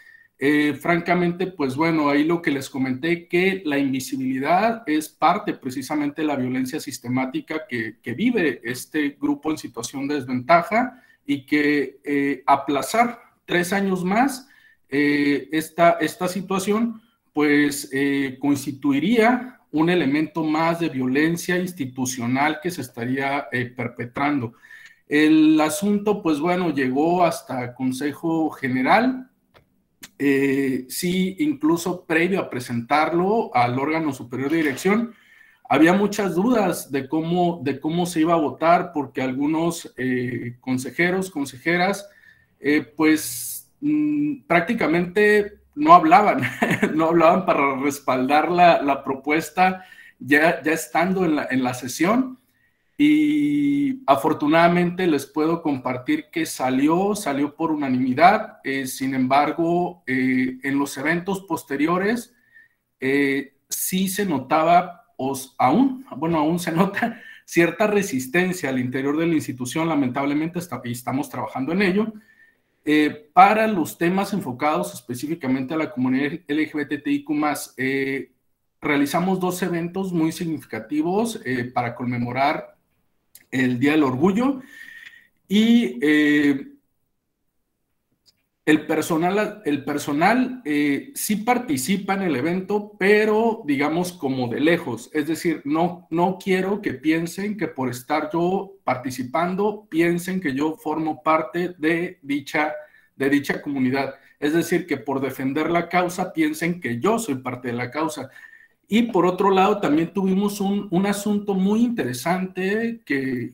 Francamente, pues bueno, ahí lo que les comenté, que la invisibilidad es parte precisamente de la violencia sistemática que vive este grupo en situación de desventaja, y que aplazar 3 años más esta situación, pues constituiría un elemento más de violencia institucional que se estaría perpetrando. El asunto, pues bueno, llegó hasta Consejo General. Sí, incluso previo a presentarlo al órgano superior de dirección, había muchas dudas de cómo se iba a votar, porque algunos consejeros, consejeras, pues prácticamente no hablaban, no hablaban para respaldar la propuesta ya estando en la sesión. Y afortunadamente les puedo compartir que salió por unanimidad. Sin embargo, en los eventos posteriores sí se notaba, aún se nota cierta resistencia al interior de la institución, lamentablemente, y estamos trabajando en ello, para los temas enfocados específicamente a la comunidad LGBTIQ+. Realizamos 2 eventos muy significativos para conmemorar el Día del Orgullo, y el personal sí participa en el evento, pero digamos como de lejos. Es decir, no quiero que piensen que por estar yo participando, piensen que yo formo parte de dicha comunidad. Es decir, que por defender la causa piensen que yo soy parte de la causa. Y por otro lado, también tuvimos un asunto muy interesante que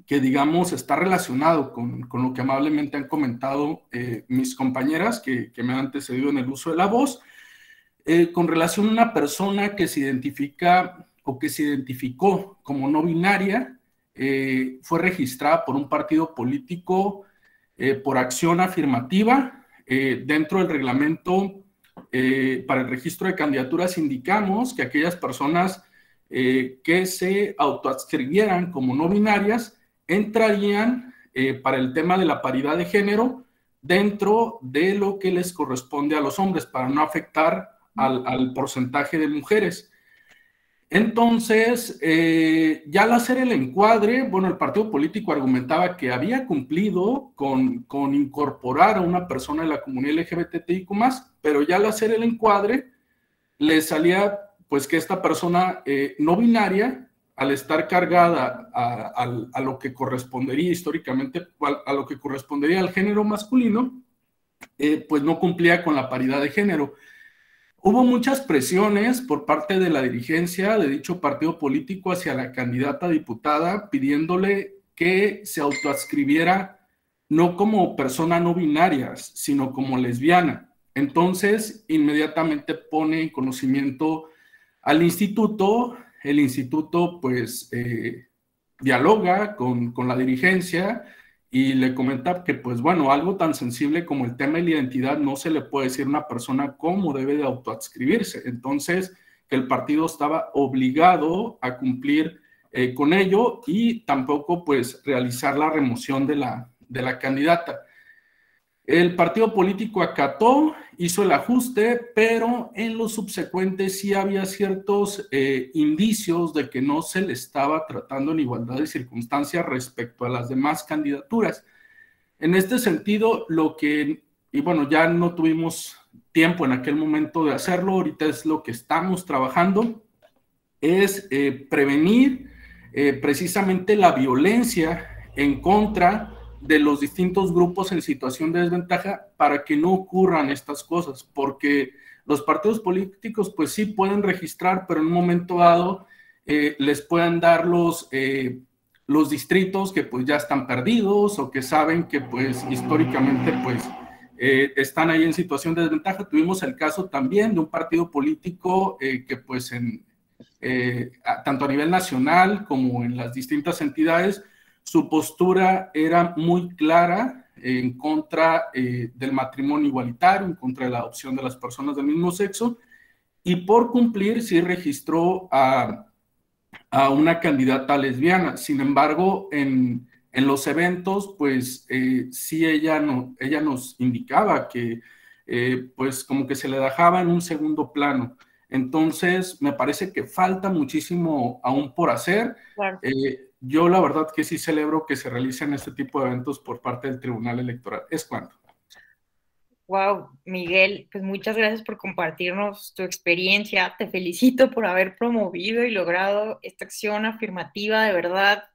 digamos está relacionado con lo que amablemente han comentado mis compañeras que me han antecedido en el uso de la voz, con relación a una persona que se identifica o que se identificó como no binaria, fue registrada por un partido político por acción afirmativa. Dentro del reglamento para el registro de candidaturas indicamos que aquellas personas que se autoadscribieran como no binarias entrarían para el tema de la paridad de género dentro de lo que les corresponde a los hombres, para no afectar al porcentaje de mujeres. Entonces, ya al hacer el encuadre, bueno, el partido político argumentaba que había cumplido con incorporar a una persona de la comunidad LGBTIQ+, pero ya al hacer el encuadre, le salía pues que esta persona no binaria, al estar cargada a lo que correspondería históricamente, a lo que correspondería al género masculino, pues no cumplía con la paridad de género. Hubo muchas presiones por parte de la dirigencia de dicho partido político hacia la candidata diputada, pidiéndole que se autoadscribiera no como persona no binaria, sino como lesbiana. Entonces, inmediatamente pone en conocimiento al instituto. El instituto, pues, dialoga con la dirigencia y le comenta que, pues bueno, algo tan sensible como el tema de la identidad no se le puede decir a una persona cómo debe de autoadscribirse. Entonces, que el partido estaba obligado a cumplir con ello y tampoco, pues, realizar la remoción de la candidata. El partido político acató, hizo el ajuste, pero en los subsecuentes sí había ciertos indicios de que no se le estaba tratando en igualdad de circunstancias respecto a las demás candidaturas. En este sentido, y bueno, ya no tuvimos tiempo en aquel momento de hacerlo, ahorita es lo que estamos trabajando, es prevenir precisamente la violencia en contra de los distintos grupos en situación de desventaja para que no ocurran estas cosas, porque los partidos políticos pues sí pueden registrar, pero en un momento dado les puedan dar los distritos que pues ya están perdidos o que saben que pues históricamente pues están ahí en situación de desventaja. Tuvimos el caso también de un partido político que pues tanto a nivel nacional como en las distintas entidades, su postura era muy clara en contra del matrimonio igualitario, en contra de la adopción de las personas del mismo sexo, y por cumplir sí registró a una candidata lesbiana. Sin embargo, en los eventos, pues sí ella nos indicaba que pues como que se le dejaba en un segundo plano. Entonces, me parece que falta muchísimo aún por hacer. Claro. Yo la verdad que sí celebro que se realicen este tipo de eventos por parte del Tribunal Electoral. Es cuanto. Wow, Miguel, pues muchas gracias por compartirnos tu experiencia. Te felicito por haber promovido y logrado esta acción afirmativa, de verdad.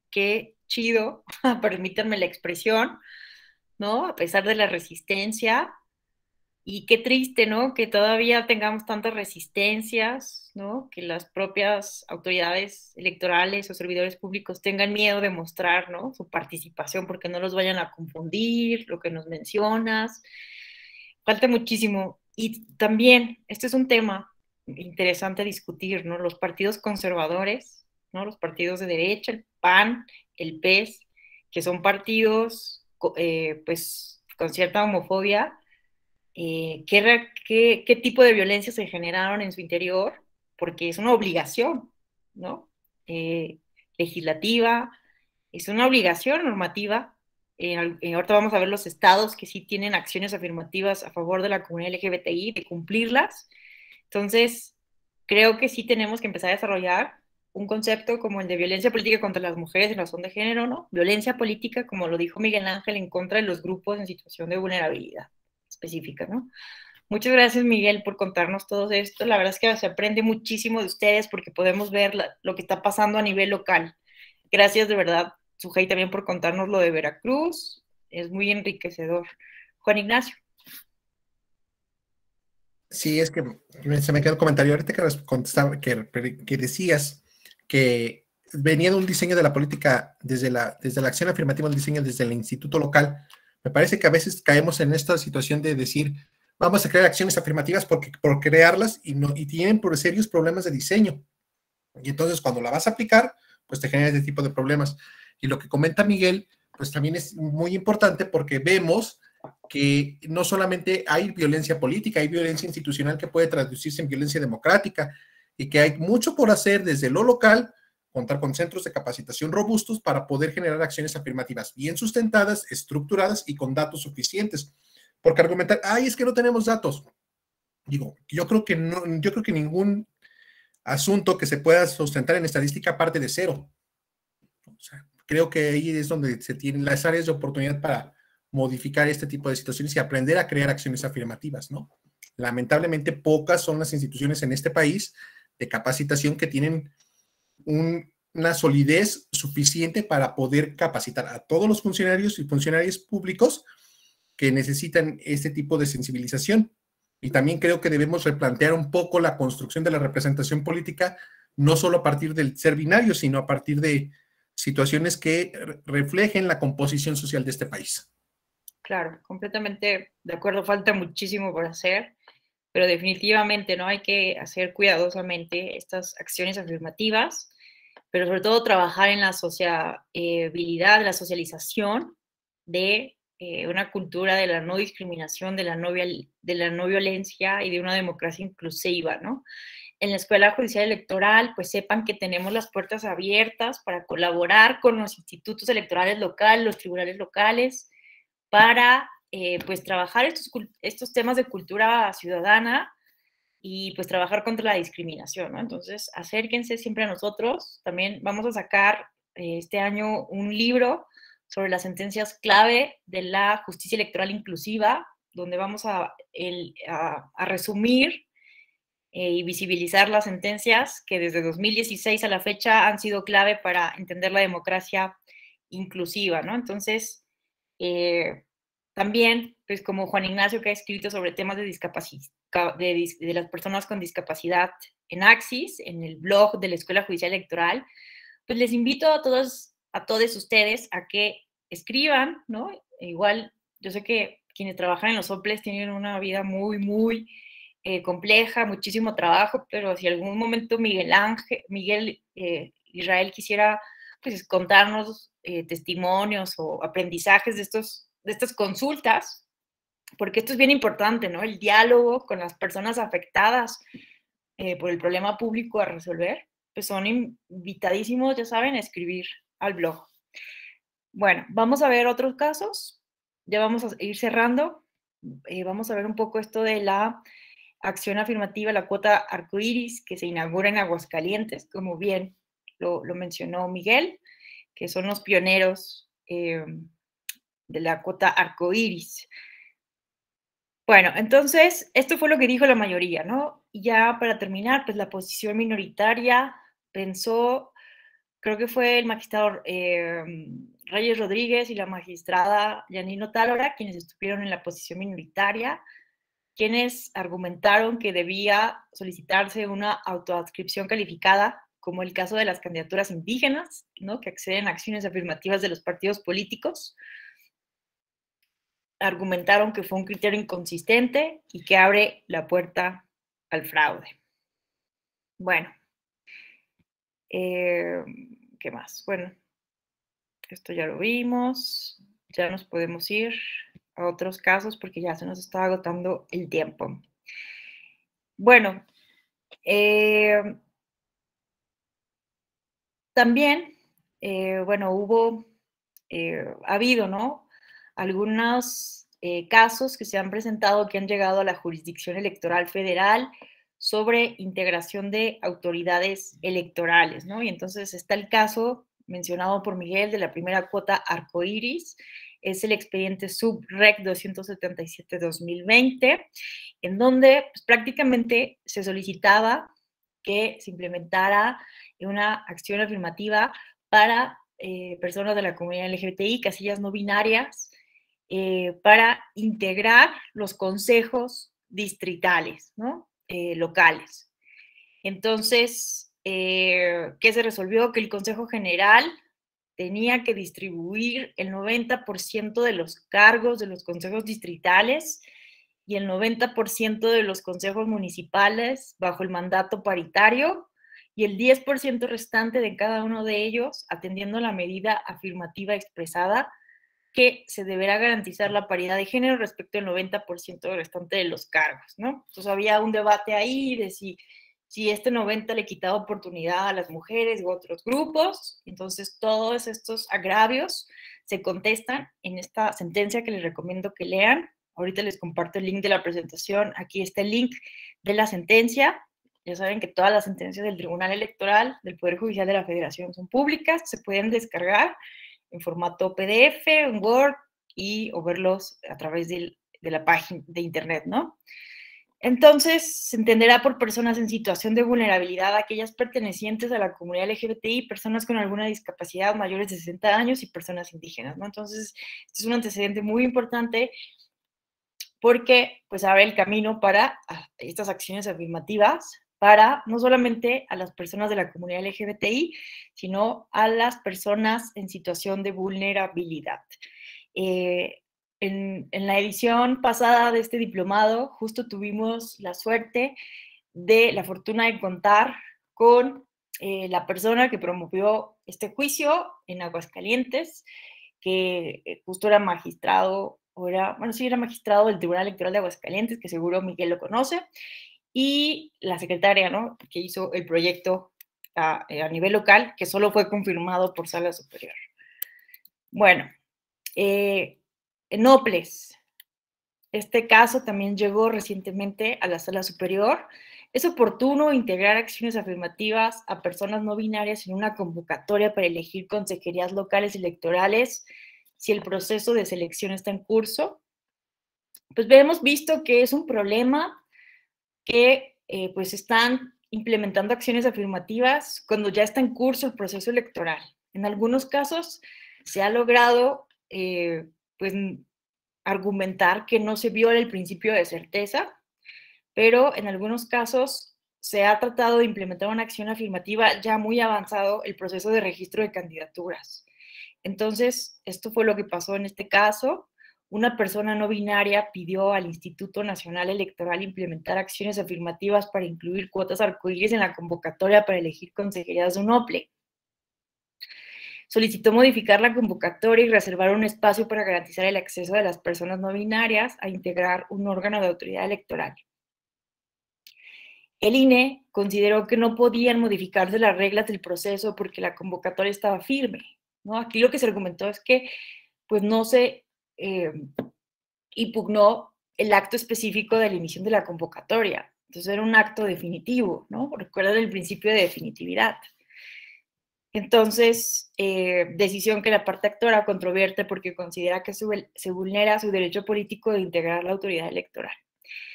Qué chido, permítanme la expresión, ¿no? A pesar de la resistencia. Y qué triste, ¿no? Que todavía tengamos tantas resistencias, ¿no? Que las propias autoridades electorales o servidores públicos tengan miedo de mostrar, ¿no? Su participación porque no los vayan a confundir, lo que nos mencionas. Falta muchísimo. Y también, este es un tema interesante a discutir, ¿no? Los partidos conservadores, ¿no? Los partidos de derecha, el PAN, el PES, que son partidos, pues, con cierta homofobia. ¿Qué tipo de violencia se generaron en su interior? Porque es una obligación, ¿no? Legislativa, es una obligación normativa. Ahorita vamos a ver los estados que sí tienen acciones afirmativas a favor de la comunidad LGBTI, de cumplirlas. Entonces, creo que sí tenemos que empezar a desarrollar un concepto como el de violencia política contra las mujeres en razón de género, ¿no? Violencia política, como lo dijo Miguel Ángel, en contra de los grupos en situación de vulnerabilidad específica, ¿no? Muchas gracias, Miguel, por contarnos todo esto. La verdad es que se aprende muchísimo de ustedes porque podemos ver lo que está pasando a nivel local. Gracias de verdad, Sujei, también por contarnos lo de Veracruz. Es muy enriquecedor. Juan Ignacio. Sí, es que se me quedó el comentario ahorita que decías que venía de un diseño de la política desde la acción afirmativa, un diseño desde el instituto local. Me parece que a veces caemos en esta situación de decir, vamos a crear acciones afirmativas por crearlas y tienen serios problemas de diseño. Y entonces cuando la vas a aplicar, pues te genera este tipo de problemas. Y lo que comenta Miguel, pues también es muy importante porque vemos que no solamente hay violencia política, hay violencia institucional que puede traducirse en violencia democrática y que hay mucho por hacer desde lo local, contar con centros de capacitación robustos para poder generar acciones afirmativas bien sustentadas, estructuradas y con datos suficientes. Porque argumentar, es que no tenemos datos. Digo, yo creo que ningún asunto que se pueda sustentar en estadística parte de cero. O sea, creo que ahí es donde se tienen las áreas de oportunidad para modificar este tipo de situaciones y aprender a crear acciones afirmativas, ¿no? Lamentablemente, pocas son las instituciones en este país de capacitación que tienen una solidez suficiente para poder capacitar a todos los funcionarios y funcionarias públicos que necesitan este tipo de sensibilización. Y también creo que debemos replantear un poco la construcción de la representación política, no solo a partir del ser binario, sino a partir de situaciones que reflejen la composición social de este país. Claro, completamente de acuerdo, falta muchísimo por hacer, pero definitivamente no hay que hacer cuidadosamente estas acciones afirmativas, pero sobre todo trabajar en la sociabilidad, la socialización de una cultura de la no discriminación, de la no violencia y de una democracia inclusiva, ¿no? En la Escuela Judicial Electoral, pues sepan que tenemos las puertas abiertas para colaborar con los institutos electorales locales, los tribunales locales, para pues trabajar estos temas de cultura ciudadana y pues trabajar contra la discriminación, ¿no? Entonces, acérquense siempre a nosotros. También vamos a sacar este año un libro sobre las sentencias clave de la justicia electoral inclusiva, donde vamos a resumir y visibilizar las sentencias que desde 2016 a la fecha han sido clave para entender la democracia inclusiva, ¿no? Entonces, también, pues como Juan Ignacio, que ha escrito sobre temas de discapacidad, de las personas con discapacidad en Axis, en el blog de la Escuela Judicial Electoral, pues les invito a todos ustedes a que escriban, ¿no? Igual, yo sé que quienes trabajan en los soples tienen una vida muy, muy compleja, muchísimo trabajo, pero si algún momento Miguel Israel quisiera pues contarnos testimonios o aprendizajes de estas consultas, porque esto es bien importante, ¿no? El diálogo con las personas afectadas por el problema público a resolver, pues son invitadísimos, ya saben, a escribir al blog. Bueno, vamos a ver otros casos, ya vamos a ir cerrando, vamos a ver un poco esto de la acción afirmativa, la cuota arcoíris, que se inaugura en Aguascalientes, como bien lo mencionó Miguel, que son los pioneros de la cuota arcoíris. Bueno, entonces, esto fue lo que dijo la mayoría, ¿no? Y ya para terminar, pues la posición minoritaria pensó, creo que fue el magistrado Reyes Rodríguez y la magistrada Yanino Tálora, quienes estuvieron en la posición minoritaria, quienes argumentaron que debía solicitarse una autoadscripción calificada, como el caso de las candidaturas indígenas, ¿no? Que acceden a acciones afirmativas de los partidos políticos. Argumentaron que fue un criterio inconsistente y que abre la puerta al fraude. Bueno, ¿qué más? Bueno, esto ya lo vimos, ya nos podemos ir a otros casos porque ya se nos está agotando el tiempo. Bueno, también, bueno, ha habido, ¿no? Algunos casos que se han presentado que han llegado a la jurisdicción electoral federal sobre integración de autoridades electorales, ¿no? Y entonces está el caso mencionado por Miguel de la primera cuota arcoíris, es el expediente SubRec 277-2020, en donde pues, prácticamente se solicitaba que se implementara una acción afirmativa para personas de la comunidad LGBTI, casillas no binarias, para integrar los consejos distritales, ¿no? Locales. Entonces, ¿qué se resolvió? Que el Consejo General tenía que distribuir el 90% de los cargos de los consejos distritales y el 90% de los consejos municipales bajo el mandato paritario y el 10% restante de cada uno de ellos atendiendo la medida afirmativa expresada que se deberá garantizar la paridad de género respecto al 90% restante de los cargos, ¿no? Entonces había un debate ahí de si este 90 le quitaba oportunidad a las mujeres u otros grupos. Entonces todos estos agravios se contestan en esta sentencia que les recomiendo que lean. Ahorita les comparto el link de la presentación. Aquí está el link de la sentencia. Ya saben que todas las sentencias del Tribunal Electoral, del Poder Judicial de la Federación son públicas, se pueden descargar en formato PDF, en Word, o verlos a través de la página de internet, ¿no? Entonces, se entenderá por personas en situación de vulnerabilidad aquellas pertenecientes a la comunidad LGBTI, personas con alguna discapacidad mayores de 60 años y personas indígenas, ¿no? Entonces, este es un antecedente muy importante porque pues abre el camino para estas acciones afirmativas para no solamente a las personas de la comunidad LGBTI, sino a las personas en situación de vulnerabilidad. En la edición pasada de este diplomado, justo tuvimos la fortuna de contar con la persona que promovió este juicio en Aguascalientes, que justo era magistrado, era magistrado del Tribunal Electoral de Aguascalientes, que seguro Miguel lo conoce, y la secretaria, ¿no?, que hizo el proyecto a nivel local, que solo fue confirmado por Sala Superior. Bueno, en OPLES, este caso también llegó recientemente a la Sala Superior. Es oportuno integrar acciones afirmativas a personas no binarias en una convocatoria para elegir consejerías locales electorales si el proceso de selección está en curso. Pues hemos visto que es un problema que pues están implementando acciones afirmativas cuando ya está en curso el proceso electoral. En algunos casos se ha logrado pues argumentar que no se viola el principio de certeza, pero en algunos casos se ha tratado de implementar una acción afirmativa ya muy avanzado el proceso de registro de candidaturas. Entonces, esto fue lo que pasó en este caso. Una persona no binaria pidió al Instituto Nacional Electoral implementar acciones afirmativas para incluir cuotas arcoíris en la convocatoria para elegir consejerías de un OPLE. Solicitó modificar la convocatoria y reservar un espacio para garantizar el acceso de las personas no binarias a integrar un órgano de autoridad electoral. El INE consideró que no podían modificarse las reglas del proceso porque la convocatoria estaba firme, ¿no? Aquí lo que se argumentó es que pues no se impugnó el acto específico de la emisión de la convocatoria. Entonces era un acto definitivo, ¿no? Recuerdan el principio de definitividad. Entonces, decisión que la parte actora controvierte porque considera que se vulnera su derecho político de integrar la autoridad electoral.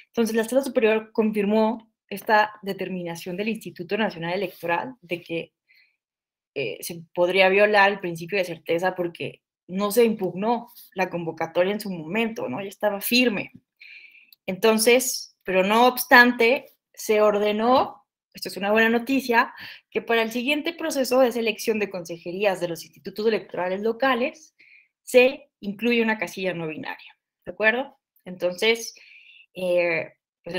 Entonces, la Sala Superior confirmó esta determinación del Instituto Nacional Electoral de que se podría violar el principio de certeza porque no se impugnó la convocatoria en su momento, ¿no? Ya estaba firme. Entonces, pero no obstante, se ordenó, esto es una buena noticia, que para el siguiente proceso de selección de consejerías de los institutos electorales locales se incluye una casilla no binaria, ¿de acuerdo? Entonces, pues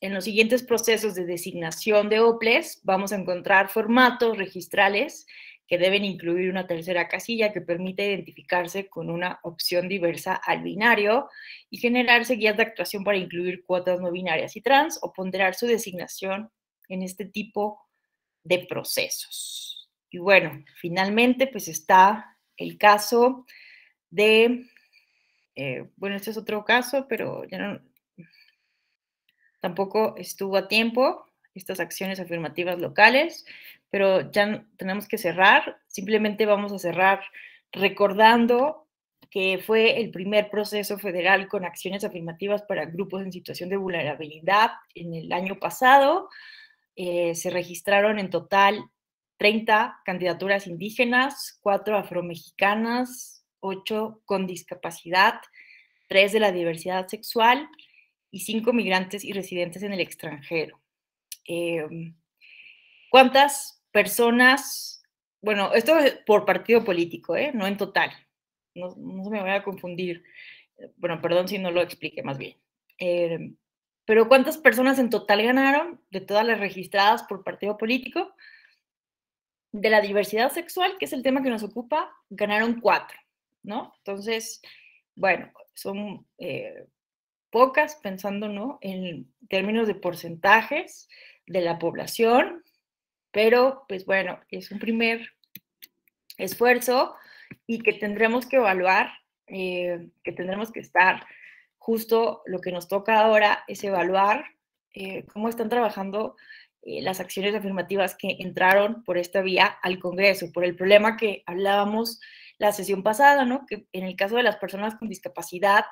en los siguientes procesos de designación de OPLES vamos a encontrar formatos registrales que deben incluir una tercera casilla que permite identificarse con una opción diversa al binario y generarse guías de actuación para incluir cuotas no binarias y trans o ponderar su designación en este tipo de procesos. Y bueno, finalmente pues está el caso de, bueno, este es otro caso, pero ya no, tampoco estuvo a tiempo estas acciones afirmativas locales, pero ya tenemos que cerrar. Simplemente vamos a cerrar recordando que fue el primer proceso federal con acciones afirmativas para grupos en situación de vulnerabilidad en el año pasado. Se registraron en total 30 candidaturas indígenas, 4 afromexicanas, 8 con discapacidad, 3 de la diversidad sexual y 5 migrantes y residentes en el extranjero. ¿Cuántas personas? Bueno, esto es por partido político, no en total. No se me vaya a confundir. Bueno, perdón si no lo expliqué más bien. Pero ¿cuántas personas en total ganaron de todas las registradas por partido político? De la diversidad sexual, que es el tema que nos ocupa, ganaron 4, ¿no? Entonces, bueno, son pocas, pensando, ¿no?, en términos de porcentajes de la población, pero pues bueno, es un primer esfuerzo y que tendremos que evaluar, que tendremos que estar, justo lo que nos toca ahora es evaluar cómo están trabajando las acciones afirmativas que entraron por esta vía al Congreso, por el problema que hablábamos la sesión pasada, ¿no?, que en el caso de las personas con discapacidad,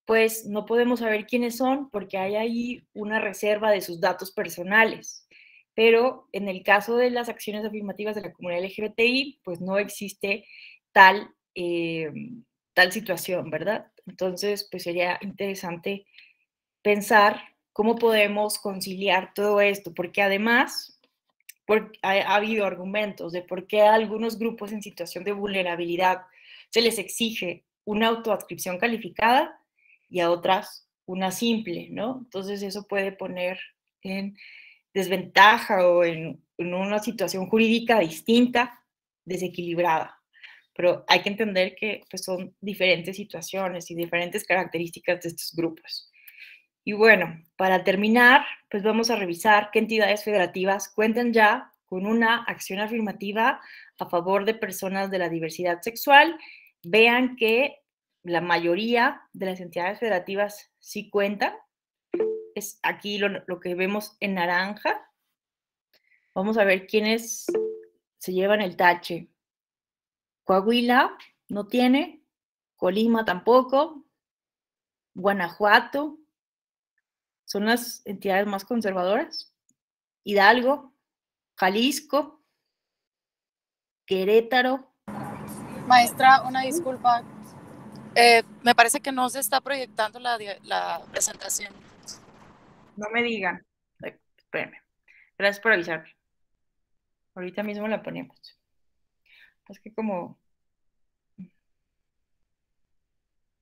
pues no podemos saber quiénes son porque hay ahí una reserva de sus datos personales. Pero en el caso de las acciones afirmativas de la comunidad LGBTI, pues no existe tal situación, ¿verdad? Entonces, pues sería interesante pensar cómo podemos conciliar todo esto, porque además ha habido argumentos de por qué a algunos grupos en situación de vulnerabilidad se les exige una autoadscripción calificada y a otras una simple, ¿no? Entonces eso puede poner en desventaja o en una situación jurídica distinta, desequilibrada. Pero hay que entender que pues, son diferentes situaciones y diferentes características de estos grupos. Y bueno, para terminar, pues vamos a revisar qué entidades federativas cuentan ya con una acción afirmativa a favor de personas de la diversidad sexual. Vean que la mayoría de las entidades federativas sí cuentan. Es aquí lo que vemos en naranja. Vamos a ver quiénes se llevan el tache. Coahuila no tiene, Colima tampoco, Guanajuato son las entidades más conservadoras, Hidalgo, Jalisco, Querétaro. Maestra, una disculpa. Me parece que no se está proyectando la presentación. No me digan. Espérenme. Gracias por avisarme. Ahorita mismo la ponemos. Es que como...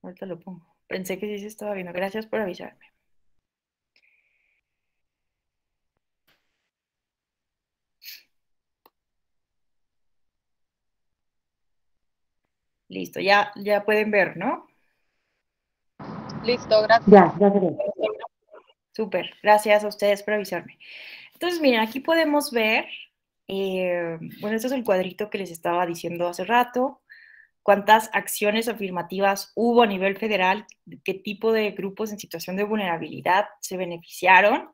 Ahorita lo pongo. Pensé que sí se estaba viendo. Gracias por avisarme. Listo, ya pueden ver, ¿no? Listo, gracias. Ya veré. Súper, gracias a ustedes por avisarme. Entonces, miren, aquí podemos ver, bueno, este es el cuadrito que les estaba diciendo hace rato, cuántas acciones afirmativas hubo a nivel federal, qué tipo de grupos en situación de vulnerabilidad se beneficiaron,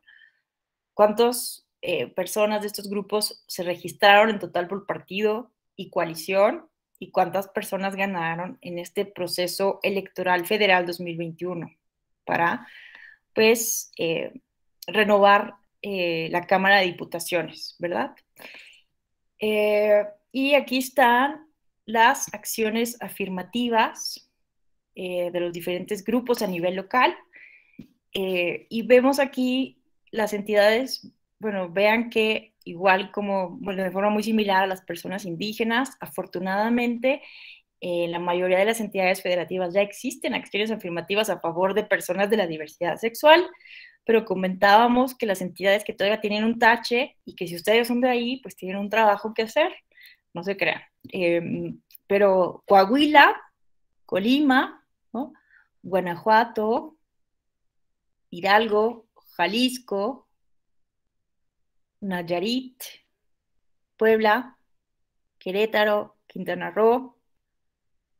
cuántas personas de estos grupos se registraron en total por partido y coalición, y cuántas personas ganaron en este proceso electoral federal 2021 para, pues, renovar la Cámara de Diputaciones, ¿verdad? Y aquí están las acciones afirmativas de los diferentes grupos a nivel local, y vemos aquí las entidades, bueno, vean que igual como, bueno, de forma muy similar a las personas indígenas, afortunadamente, la mayoría de las entidades federativas ya existen acciones afirmativas a favor de personas de la diversidad sexual, pero comentábamos que las entidades que todavía tienen un tache y que si ustedes son de ahí, pues tienen un trabajo que hacer, no se crean. Pero Coahuila, Colima, ¿no? Guanajuato, Hidalgo, Jalisco, Nayarit, Puebla, Querétaro, Quintana Roo,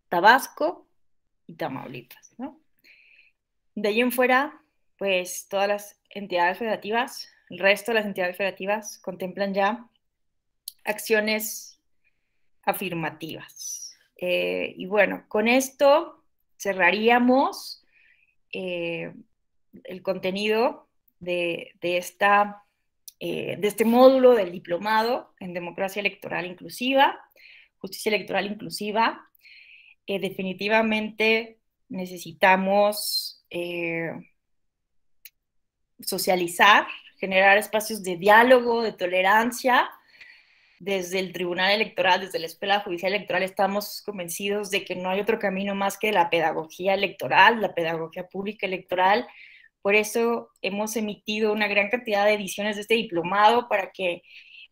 Tabasco y Tamaulipas, ¿no? De ahí en fuera, pues todas las entidades federativas, el resto de las entidades federativas contemplan ya acciones afirmativas. Y bueno, con esto cerraríamos el contenido de este módulo del diplomado en democracia electoral inclusiva, justicia electoral inclusiva. Definitivamente necesitamos socializar, generar espacios de diálogo, de tolerancia. Desde el Tribunal Electoral, desde la Escuela Judicial Electoral, estamos convencidos de que no hay otro camino más que la pedagogía electoral, la pedagogía pública electoral. Por eso hemos emitido una gran cantidad de ediciones de este diplomado para que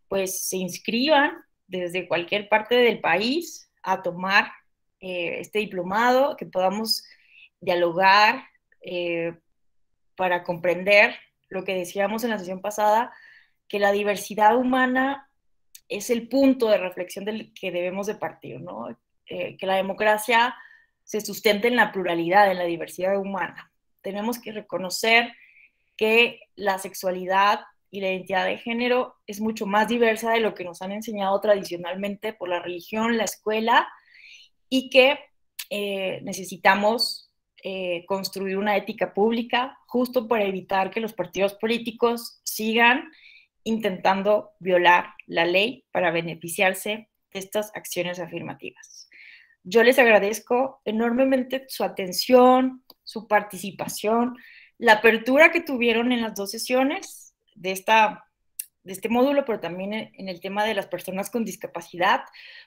pues, se inscriban desde cualquier parte del país a tomar este diplomado, que podamos dialogar para comprender lo que decíamos en la sesión pasada, que la diversidad humana es el punto de reflexión del que debemos de partir, ¿no? Que la democracia se sustente en la pluralidad, en la diversidad humana. Tenemos que reconocer que la sexualidad y la identidad de género es mucho más diversa de lo que nos han enseñado tradicionalmente por la religión, la escuela, y que necesitamos construir una ética pública justo para evitar que los partidos políticos sigan intentando violar la ley para beneficiarse de estas acciones afirmativas. Yo les agradezco enormemente su atención, su participación, la apertura que tuvieron en las 2 sesiones de este módulo, pero también en el tema de las personas con discapacidad,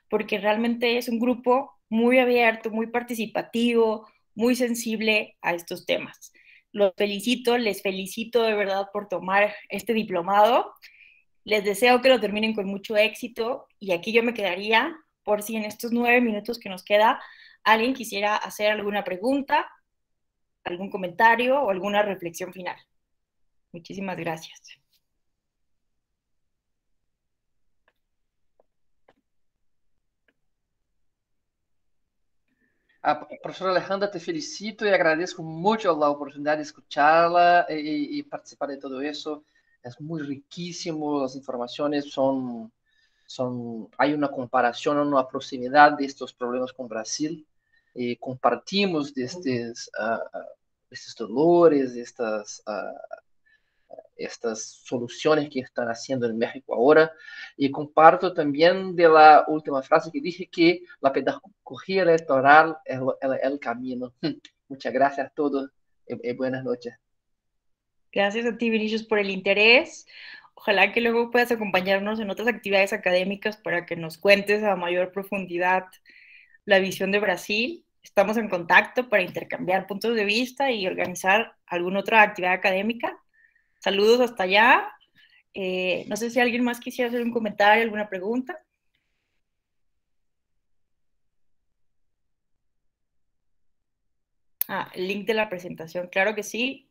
porque realmente es un grupo muy abierto, muy participativo, muy sensible a estos temas. Los felicito, les felicito de verdad por tomar este diplomado. Les deseo que lo terminen con mucho éxito y aquí yo me quedaría por si en estos 9 minutos que nos queda alguien quisiera hacer alguna pregunta, algún comentario o alguna reflexión final. Muchísimas gracias. Profesora Alejandra, te felicito y agradezco mucho la oportunidad de escucharla y participar de todo eso. Es muy riquísimo, las informaciones hay una comparación, una proximidad de estos problemas con Brasil. Compartimos de estos dolores, estas soluciones que están haciendo en México ahora, y comparto también de la última frase que dije, que la pedagogía electoral es el camino. Muchas gracias a todos y buenas noches. Gracias a ti, Vinicius, por el interés. Ojalá que luego puedas acompañarnos en otras actividades académicas para que nos cuentes a mayor profundidad la visión de Brasil. Estamos en contacto para intercambiar puntos de vista y organizar alguna otra actividad académica. Saludos hasta allá. No sé si alguien más quisiera hacer un comentario, alguna pregunta. El link de la presentación, claro que sí,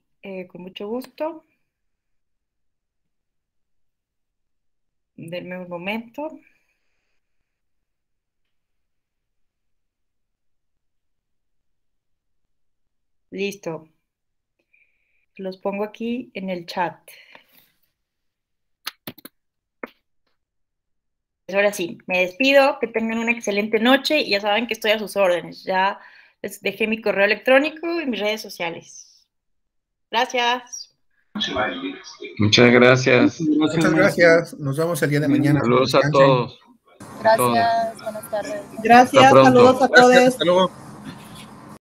con mucho gusto. Denme un momento. Listo. Los pongo aquí en el chat. Ahora sí, me despido, que tengan una excelente noche y ya saben que estoy a sus órdenes. Ya les dejé mi correo electrónico y mis redes sociales. Gracias. Muchas gracias. Muchas gracias. Nos vemos el día de mañana. Saludos a todos. Gracias, buenas tardes. Gracias, saludos a todos. Gracias, hasta luego.